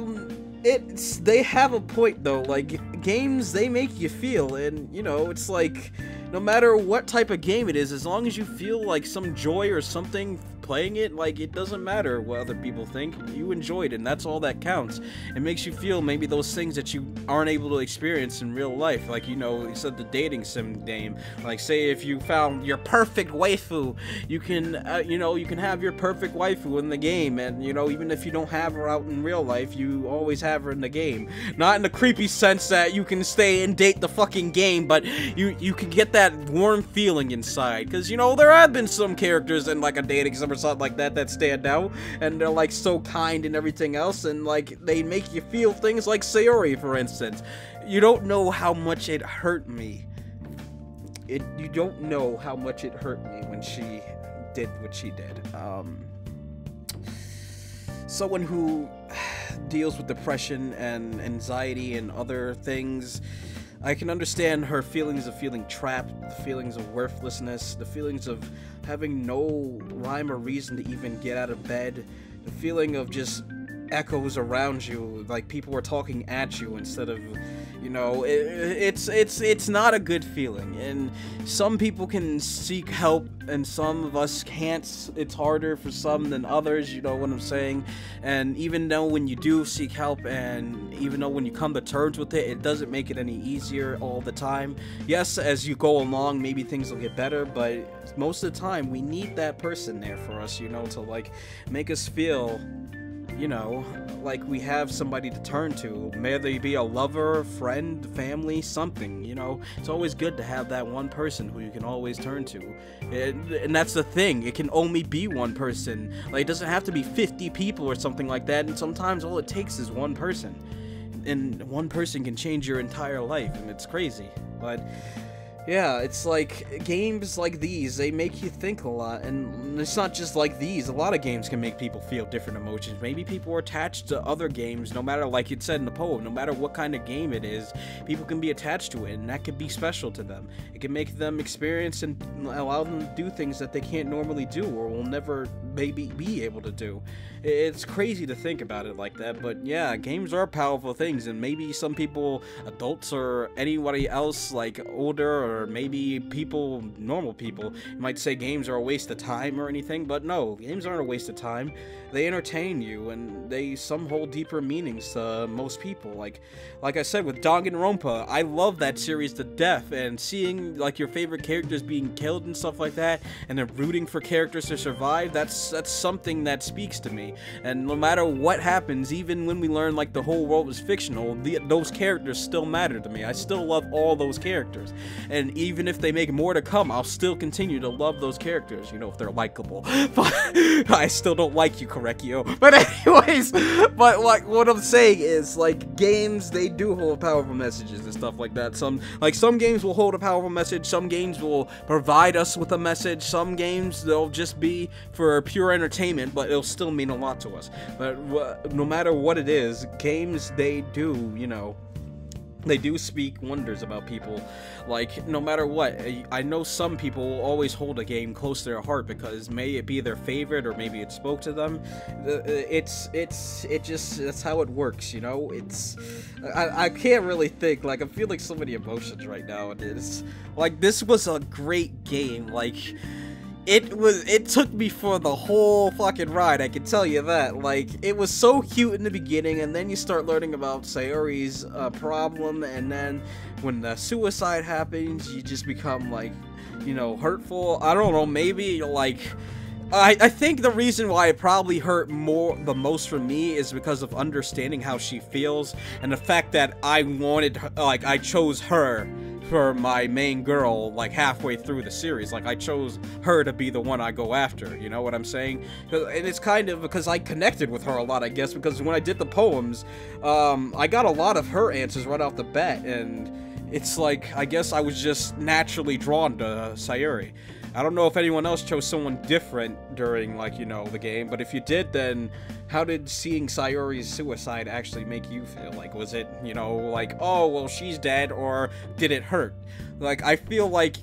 they have a point though. Like, games, they make you feel, and you know, it's like, no matter what type of game it is, as long as you feel like some joy or something playing it, like, it doesn't matter what other people think, you enjoyed it, and that's all that counts. It makes you feel maybe those things that you aren't able to experience in real life, like, you know, you said the dating sim game, like, say if you found your perfect waifu, you can, you know, you can have your perfect waifu in the game, and, you know, even if you don't have her out in real life, you always have her in the game. Not in the creepy sense that you can stay and date the fucking game, but you can get that warm feeling inside, because, you know, there have been some characters in, like, a dating sim or something like that stand out, and they're like so kind and everything else, and like they make you feel things, like Sayori, for instance. You don't know how much it hurt me. You don't know how much it hurt me when she did what she did. Someone who deals with depression and anxiety and other things, I can understand her feelings of feeling trapped, the feelings of worthlessness, the feelings of having no rhyme or reason to even get out of bed, the feeling of just echoes around you, like people are talking at you instead of, you know, it's not a good feeling. And some people can seek help and some of us can't. It's harder for some than others, you know what I'm saying? And even though when you do seek help, and even though when you come to terms with it, it doesn't make it any easier all the time. Yes, as you go along, maybe things will get better, but most of the time we need that person there for us, you know, to like make us feel, you know, like we have somebody to turn to. May they be a lover, friend, family, something, you know. It's always good to have that one person who you can always turn to. And that's the thing, it can only be one person. Like, it doesn't have to be 50 people or something like that, and sometimes all it takes is one person. And one person can change your entire life, and it's crazy. But yeah, it's like, games like these, they make you think a lot, and it's not just like these. A lot of games can make people feel different emotions. Maybe people are attached to other games, no matter, like it said in the poem, no matter what kind of game it is, people can be attached to it, and that could be special to them. It can make them experience and allow them to do things that they can't normally do, or will never maybe be able to do. It's crazy to think about it like that, but yeah, games are powerful things, and maybe some people, adults or anybody else, like older, or maybe people, normal people, might say games are a waste of time or anything, but no, games aren't a waste of time. They entertain you, and they some hold deeper meanings to most people. Like I said with Danganronpa, I love that series to death, and seeing like your favorite characters being killed and stuff like that, and then rooting for characters to survive, that's something that speaks to me. And no matter what happens, even when we learn like the whole world is fictional, those characters still matter to me. I still love all those characters, and even if they make more to come, I'll still continue to love those characters, you know, if they're likable. But I still don't like you, Korekio. But anyways, but like what I'm saying is, like, games, they do hold powerful messages and stuff like that. Some games will hold a powerful message, some games will provide us with a message, some games they'll just be for pure entertainment, but it'll still mean a lot to us. But no matter what it is, games, they do, you know, they do speak wonders about people. Like, no matter what, I know some people will always hold a game close to their heart because may it be their favorite, or maybe it spoke to them. It just, that's how it works, you know. I can't really think, like, I'm feeling so many emotions right now, and it's like, this was a great game. Like, it took me for the whole fucking ride, I can tell you that. Like, it was so cute in the beginning, and then you start learning about Sayori's problem, and then when the suicide happens, you just become, like, you know, hurtful. I don't know, maybe, like, I think the reason why it probably hurt the most for me is because of understanding how she feels, and the fact that I wanted her, like, I chose her for my main girl, like, halfway through the series. Like, I chose her to be the one I go after, you know what I'm saying? And it's kind of because I connected with her a lot, I guess, because when I did the poems, I got a lot of her answers right off the bat, and it's like, I guess I was just naturally drawn to Sayori. I don't know if anyone else chose someone different during, like, you know, the game, but if you did, then how did seeing Sayori's suicide actually make you feel? Like, was it, you know, like, oh, well, she's dead, or did it hurt? Like, I feel like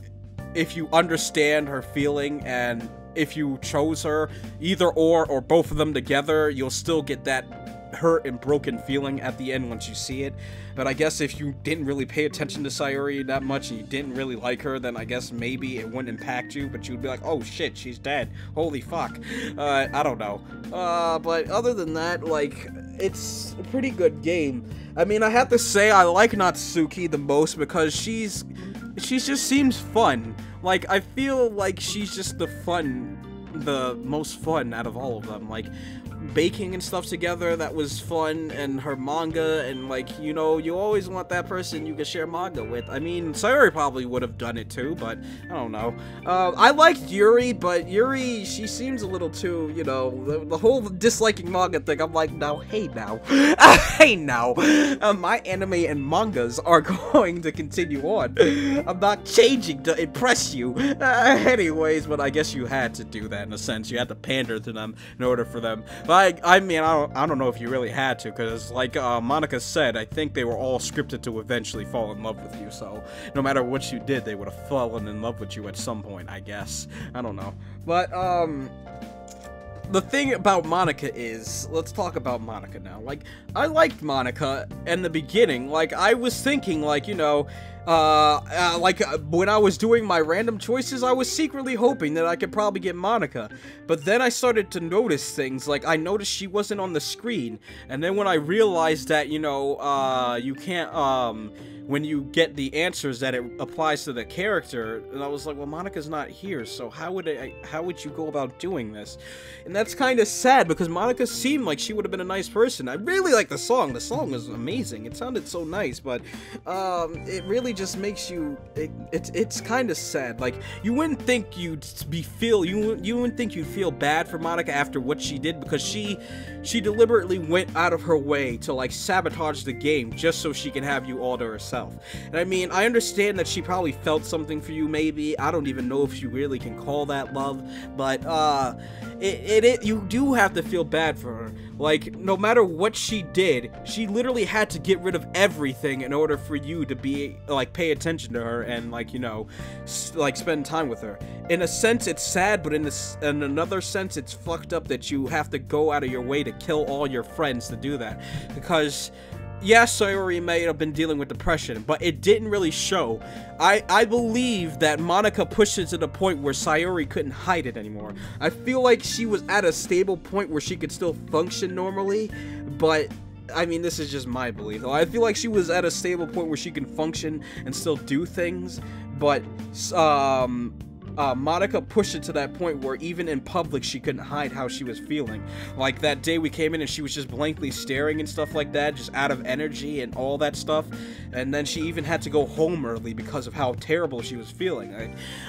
if you understand her feeling, and if you chose her, either or both of them together, you'll still get that hurt and broken feeling at the end once you see it. But I guess if you didn't really pay attention to Sayori that much and you didn't really like her, then I guess maybe it wouldn't impact you, but you'd be like, oh shit, she's dead, holy fuck. I don't know. But other than that, like, it's a pretty good game. I mean, I have to say I like Natsuki the most because she just seems fun. Like, I feel like she's just the most fun out of all of them. Like, baking and stuff together, that was fun, and her manga, and, like, you know, you always want that person you can share manga with. I mean, Sayori probably would have done it too, but I don't know. I liked Yuri, but Yuri, she seems a little too, you know, the whole disliking manga thing, I'm like, now, hey now, hey now, my anime and mangas are going to continue on. I'm not changing to impress you. Anyways, but I guess you had to do that in a sense. You had to pander to them in order for them. But I mean, I don't know if you really had to, because like Monica said, I think they were all scripted to eventually fall in love with you, so no matter what you did, they would have fallen in love with you at some point, I guess. I don't know. But, the thing about Monica is, let's talk about Monica now. Like, I liked Monica in the beginning. Like, I was thinking, like, you know, when I was doing my random choices, I was secretly hoping that I could probably get Monica. But then I started to notice things, like, I noticed she wasn't on the screen. And then when I realized that, you know, you can't, when you get the answers that it applies to the character, and I was like, well, Monica's not here, so how would you go about doing this? And that's kind of sad, because Monica seemed like she would have been a nice person. I really like the song. The song was amazing. It sounded so nice, but it really just makes you, it's kind of sad. Like, you wouldn't think you'd you wouldn't think you'd feel bad for Monica after what she did, because she deliberately went out of her way to, like, sabotage the game just so she can have you all to herself. And I mean, I understand that she probably felt something for you, maybe. I don't even know if you really can call that love, but you do have to feel bad for her. Like, no matter what she did, she literally had to get rid of everything in order for you to be, like, pay attention to her and, like, you know, like, spend time with her. In a sense, it's sad, but in another sense, it's fucked up that you have to go out of your way to kill all your friends to do that. Because, yeah, Sayori may have been dealing with depression, but it didn't really show. I believe that Monica pushed it to the point where Sayori couldn't hide it anymore. I feel like she was at a stable point where she could still function normally, but I mean, this is just my belief. I feel like she was at a stable point where she can function and still do things, but Monica pushed it to that point where even in public she couldn't hide how she was feeling. Like that day we came in and she was just blankly staring and stuff like that, just out of energy and all that stuff. And then she even had to go home early because of how terrible she was feeling.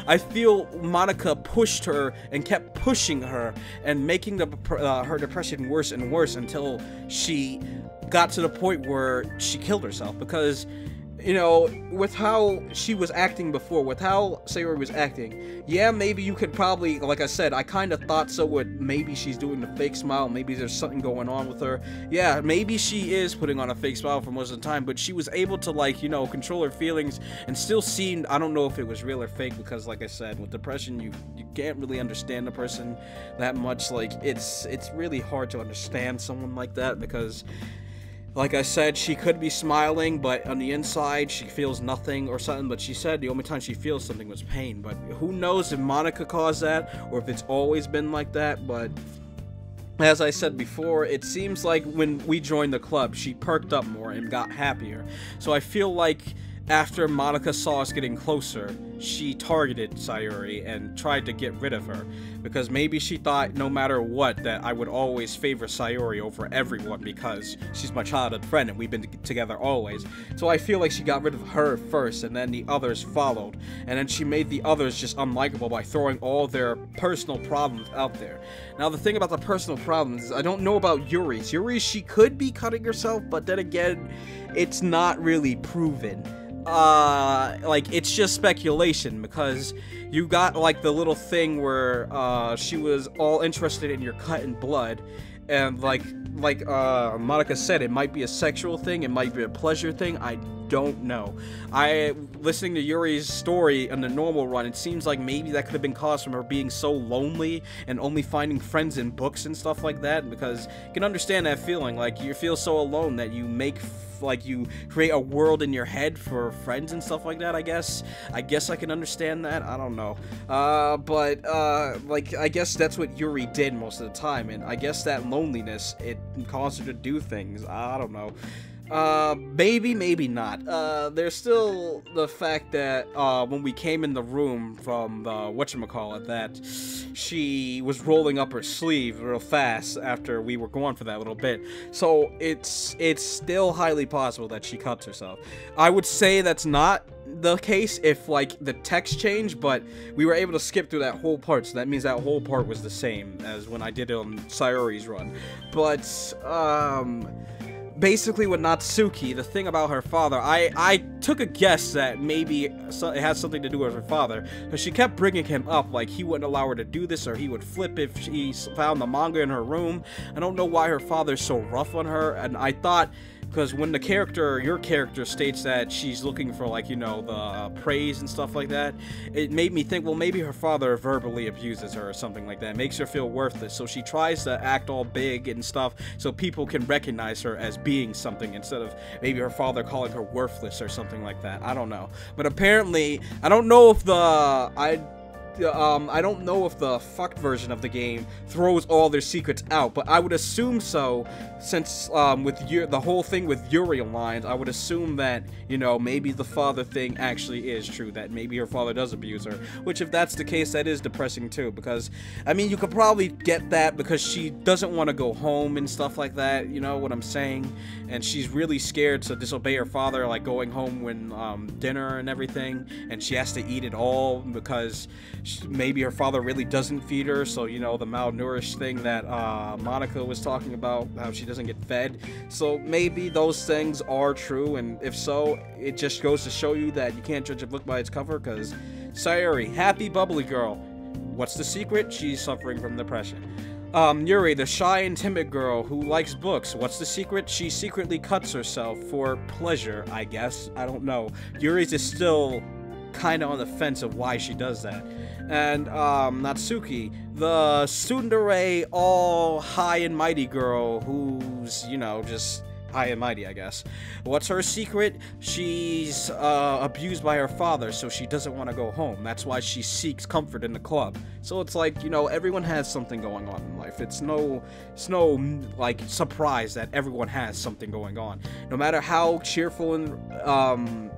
I feel Monica pushed her and kept pushing her and making her depression worse and worse until she got to the point where she killed herself. Because, you know, with how she was acting before, with how Sayori was acting, yeah, maybe you could probably, like I said, I kind of thought so with maybe she's doing the fake smile, maybe there's something going on with her. Yeah, maybe she is putting on a fake smile for most of the time, but she was able to, like, you know, control her feelings and still seemed, I don't know if it was real or fake, because like I said, with depression, you can't really understand the person that much. Like, it's really hard to understand someone like that, because like I said, she could be smiling, but on the inside, she feels nothing or something. But she said the only time she feels something was pain. But who knows if Monica caused that, or if it's always been like that. But as I said before, it seems like when we joined the club, she perked up more and got happier. So I feel like after Monica saw us getting closer, she targeted Sayori and tried to get rid of her, because maybe she thought no matter what that I would always favor Sayori over everyone because she's my childhood friend and we've been together always. So I feel like she got rid of her first and then the others followed, and then she made the others just unlikable by throwing all their personal problems out there. Now the thing about the personal problems is I don't know about Yuri's. She could be cutting herself, but then again, it's not really proven. Like, it's just speculation, because you got, like, the little thing where, she was all interested in your cut and blood, and, like Monica said, it might be a sexual thing, it might be a pleasure thing, I don't know. Listening to Yuri's story on the normal run, it seems like maybe that could have been caused from her being so lonely and only finding friends in books and stuff like that, because you can understand that feeling, like, you feel so alone that you you create a world in your head for friends and stuff like that, I guess I can understand that, I don't know, like, I guess that's what Yuri did most of the time, and I guess that loneliness, it caused her to do things, I don't know. Maybe not. There's still the fact that, when we came in the room from the whatchamacallit, that she was rolling up her sleeve real fast after we were gone for that little bit. So it's still highly possible that she cuts herself. I would say that's not the case if, like, the text changed, but we were able to skip through that whole part, so that means that whole part was the same as when I did it on Sayori's run. But, basically with Natsuki, the thing about her father, I took a guess that maybe it has something to do with her father, because she kept bringing him up, like he wouldn't allow her to do this, or he would flip if she found the manga in her room. I don't know why her father's so rough on her, and I thought because when your character states that she's looking for, like, you know, the praise and stuff like that, it made me think, well, maybe her father verbally abuses her or something like that, makes her feel worthless, so she tries to act all big and stuff so people can recognize her as being something instead of maybe her father calling her worthless or something like that. I don't know. But apparently, I don't know if I don't know if the fucked version of the game throws all their secrets out, but I would assume so, since with the whole thing with Yuri aligned, I would assume that, you know, maybe the father thing actually is true, that maybe her father does abuse her, which if that's the case, that is depressing too, because, I mean, you could probably get that because she doesn't want to go home and stuff like that, you know what I'm saying, and she's really scared to disobey her father, like going home when dinner and everything, and she has to eat it all because maybe her father really doesn't feed her, so, you know, the malnourished thing that Monica was talking about, how she doesn't get fed. So maybe those things are true, and if so, it just goes to show you that you can't judge a book by its cover, because Sayuri, happy bubbly girl. What's the secret? She's suffering from depression. Yuri, the shy and timid girl who likes books. What's the secret? She secretly cuts herself for pleasure, I guess. I don't know. Yuri's is still kind of on the fence of why she does that. And Natsuki, the tsundere, all high and mighty girl who's, you know, just high and mighty, I guess. What's her secret? She's abused by her father, so she doesn't want to go home. That's why she seeks comfort in the club. So it's like, you know, everyone has something going on in life. It's no like surprise that everyone has something going on. No matter how cheerful and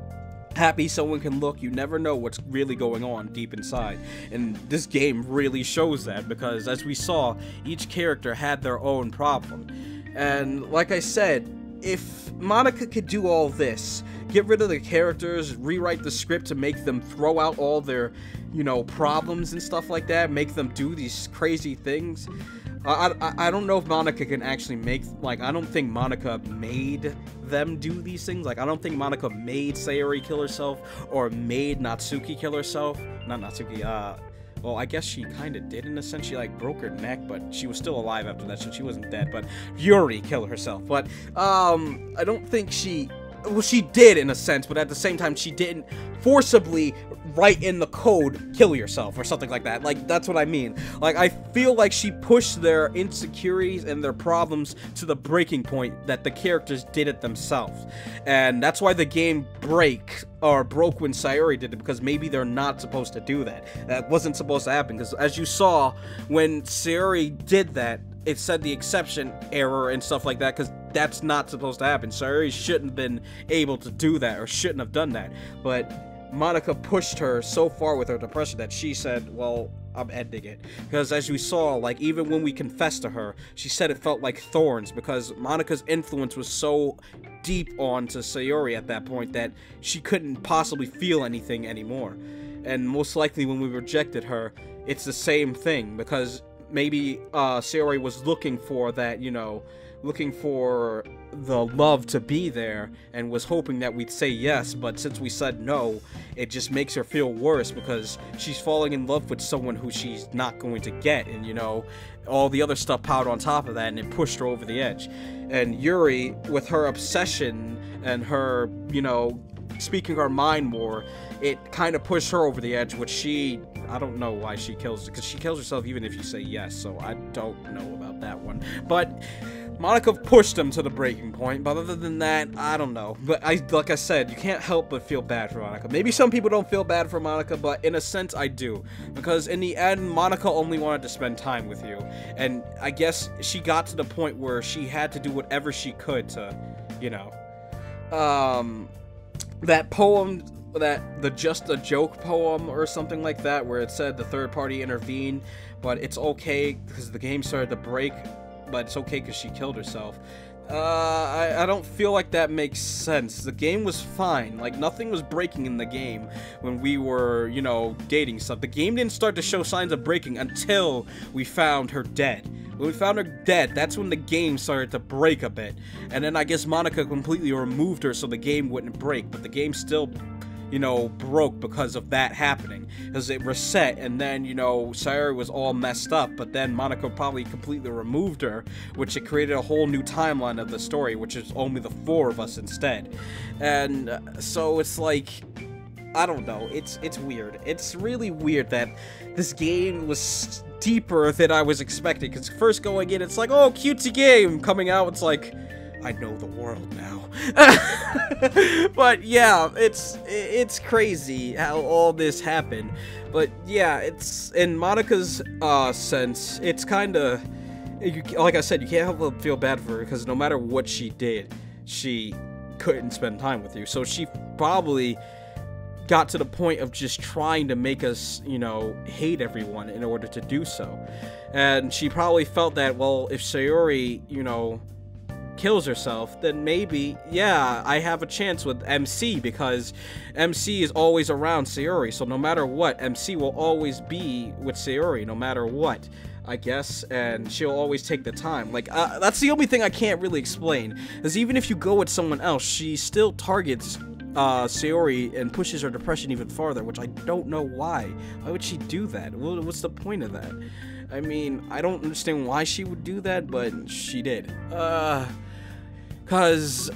happy someone can look, you never know what's really going on deep inside, and this game really shows that, because as we saw, each character had their own problem. And like I said, if Monica could do all this, get rid of the characters, rewrite the script to make them throw out all their, you know, problems and stuff like that, make them do these crazy things, I don't know if Monica can actually make, like, I don't think Monica made them do these things. Like, I don't think Monica made Sayuri kill herself, or made Natsuki kill herself. Not Natsuki, well, I guess she kind of did in a sense. She, like, broke her neck, but she was still alive after that, so she wasn't dead. But Yuri killed herself. But, I don't think well, she did in a sense, but at the same time, she didn't forcibly write in the code, kill yourself, or something like that. Like, that's what I mean. Like, I feel like she pushed their insecurities and their problems to the breaking point that the characters did it themselves. And that's why the game broke when Sayuri did it, because maybe they're not supposed to do that. That wasn't supposed to happen, because as you saw, when Sayuri did that, it said the exception error and stuff like that, because that's not supposed to happen. Sayuri shouldn't have been able to do that, or shouldn't have done that. But Monica pushed her so far with her depression that she said, well, I'm ending it. Because as we saw, like, even when we confessed to her, she said it felt like thorns, because Monica's influence was so deep onto Sayuri at that point that she couldn't possibly feel anything anymore. And most likely when we rejected her, it's the same thing, because maybe Sayuri was looking for that, you know, looking for the love to be there, and was hoping that we'd say yes, but since we said no, it just makes her feel worse, because she's falling in love with someone who she's not going to get, and, you know, all the other stuff piled on top of that, and it pushed her over the edge. And Yuri, with her obsession and her, you know, speaking her mind more, it kind of pushed her over the edge, which I don't know why she kills, because she kills herself even if you say yes, so I don't know about that one. But Monica pushed him to the breaking point, but other than that, I don't know. But like I said, you can't help but feel bad for Monica. Maybe some people don't feel bad for Monica, but in a sense I do. Because in the end, Monica only wanted to spend time with you. And I guess she got to the point where she had to do whatever she could to, you know. That poem, the Just a Joke poem or something like that, where it said the third party intervened, but it's okay because the game started to break, but it's okay because she killed herself. I don't feel like that makes sense. The game was fine. Like, nothing was breaking in the game when we were, you know, dating stuff. The game didn't start to show signs of breaking until we found her dead. When we found her dead, that's when the game started to break a bit. And then I guess Monica completely removed her so the game wouldn't break, but the game still, you know, broke because of that happening. Because it reset, and then, you know, Sayori was all messed up, but then Monica probably completely removed her, which it created a whole new timeline of the story, which is only the 4 of us instead. And so it's like, I don't know, it's weird. It's really weird that this game was deeper than I was expecting, because first going in, it's like, oh, cutesy game. Coming out, it's like, I know the world now. But yeah, it's crazy how all this happened. But yeah, it's, in Monica's sense, it's kind of, like I said, you can't help but feel bad for her, because no matter what she did, she couldn't spend time with you. So she probably got to the point of just trying to make us, you know, hate everyone in order to do so. And she probably felt that, well, if Sayori, you know, kills herself, then maybe, yeah, I have a chance with MC, because MC is always around Sayori, so no matter what, MC will always be with Sayori, no matter what, I guess, and she'll always take the time. Like, that's the only thing I can't really explain, is even if you go with someone else, she still targets Sayori and pushes her depression even farther, which I don't know why. Why would she do that? What's the point of that? I mean, I don't understand why she would do that, but she did. Cause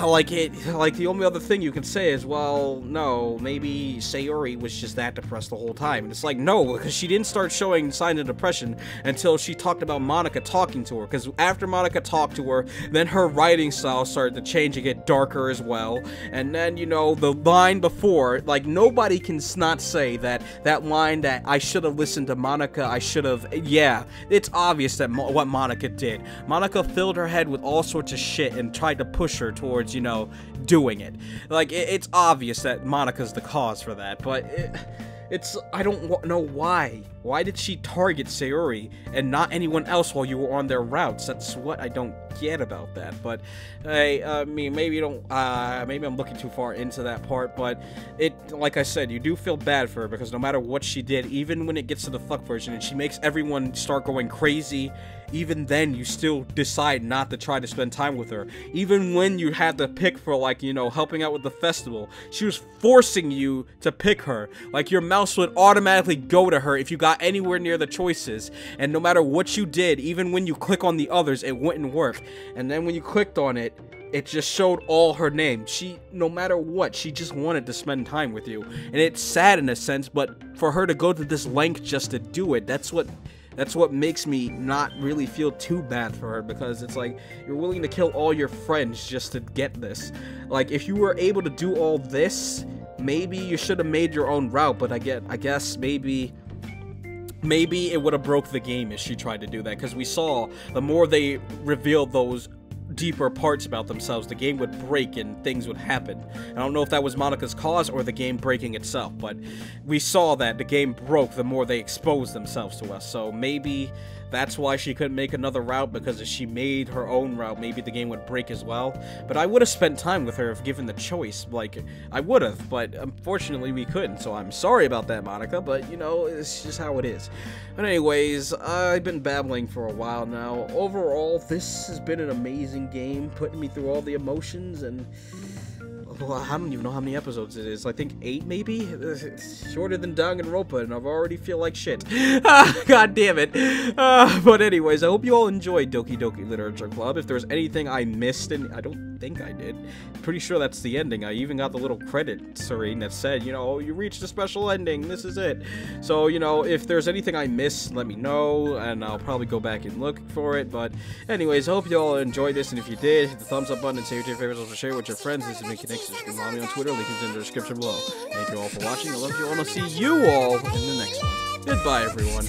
like the only other thing you can say is, well, no, maybe Sayori was just that depressed the whole time. And it's like, no, because she didn't start showing signs of depression until she talked about Monica talking to her. Because after Monica talked to her, then her writing style started to change and get darker as well. And then, you know, the line before, like, nobody can not say that line that I should have listened to Monica, I should have, yeah, it's obvious that what Monica did. Monica filled her head with all sorts of shit and tried to push her towards, you know, doing it. Like, it's obvious that Monica's the cause for that, but it's, I don't know why. Why did she target Sayori and not anyone else while you were on their routes? That's what I don't get about that. But I mean, maybe maybe I'm looking too far into that part, but like I said, you do feel bad for her, because no matter what she did, even when it gets to the fuck version and she makes everyone start going crazy, even then you still decide not to try to spend time with her. Even when you had to pick for, like, you know, helping out with the festival, she was forcing you to pick her. Like, your mouse would automatically go to her if you got anywhere near the choices, and no matter what you did, even when you click on the others, it wouldn't work. And then when you clicked on it, it just showed all her name. She, no matter what, she just wanted to spend time with you. And it's sad in a sense, but for her to go to this length just to do it, that's what makes me not really feel too bad for her, because it's like, you're willing to kill all your friends just to get this. Like, if you were able to do all this, maybe you should have made your own route, but I guess maybe it would have broke the game if she tried to do that, because we saw the more they revealed those deeper parts about themselves, the game would break and things would happen. I don't know if that was Monica's cause or the game breaking itself, but we saw that the game broke the more they exposed themselves to us. So maybe that's why she couldn't make another route, because if she made her own route, maybe the game would break as well. But I would have spent time with her if given the choice. Like, I would have, but unfortunately we couldn't. So I'm sorry about that, Monica, but, you know, it's just how it is. But anyways, I've been babbling for a while now. Overall, this has been an amazing game, putting me through all the emotions, and well, I don't even know how many episodes it is. I think 8, maybe? It's shorter than Danganronpa, and I already feel like shit. God damn it. But anyways, I hope you all enjoyed Doki Doki Literature Club. If there's anything I missed, and I don't think I did, pretty sure that's the ending. I even got the little credit screen that said, you know, you reached a special ending, this is it. So, you know, if there's anything I missed, let me know, and I'll probably go back and look for it. But anyways, I hope you all enjoyed this, and if you did, hit the thumbs up button and save your favorites, also share it with your friends. This is me, Conixis. You can follow me on Twitter, link is in the description below. Thank you all for watching. I love you all, and I'll see you all in the next one. Goodbye, everyone.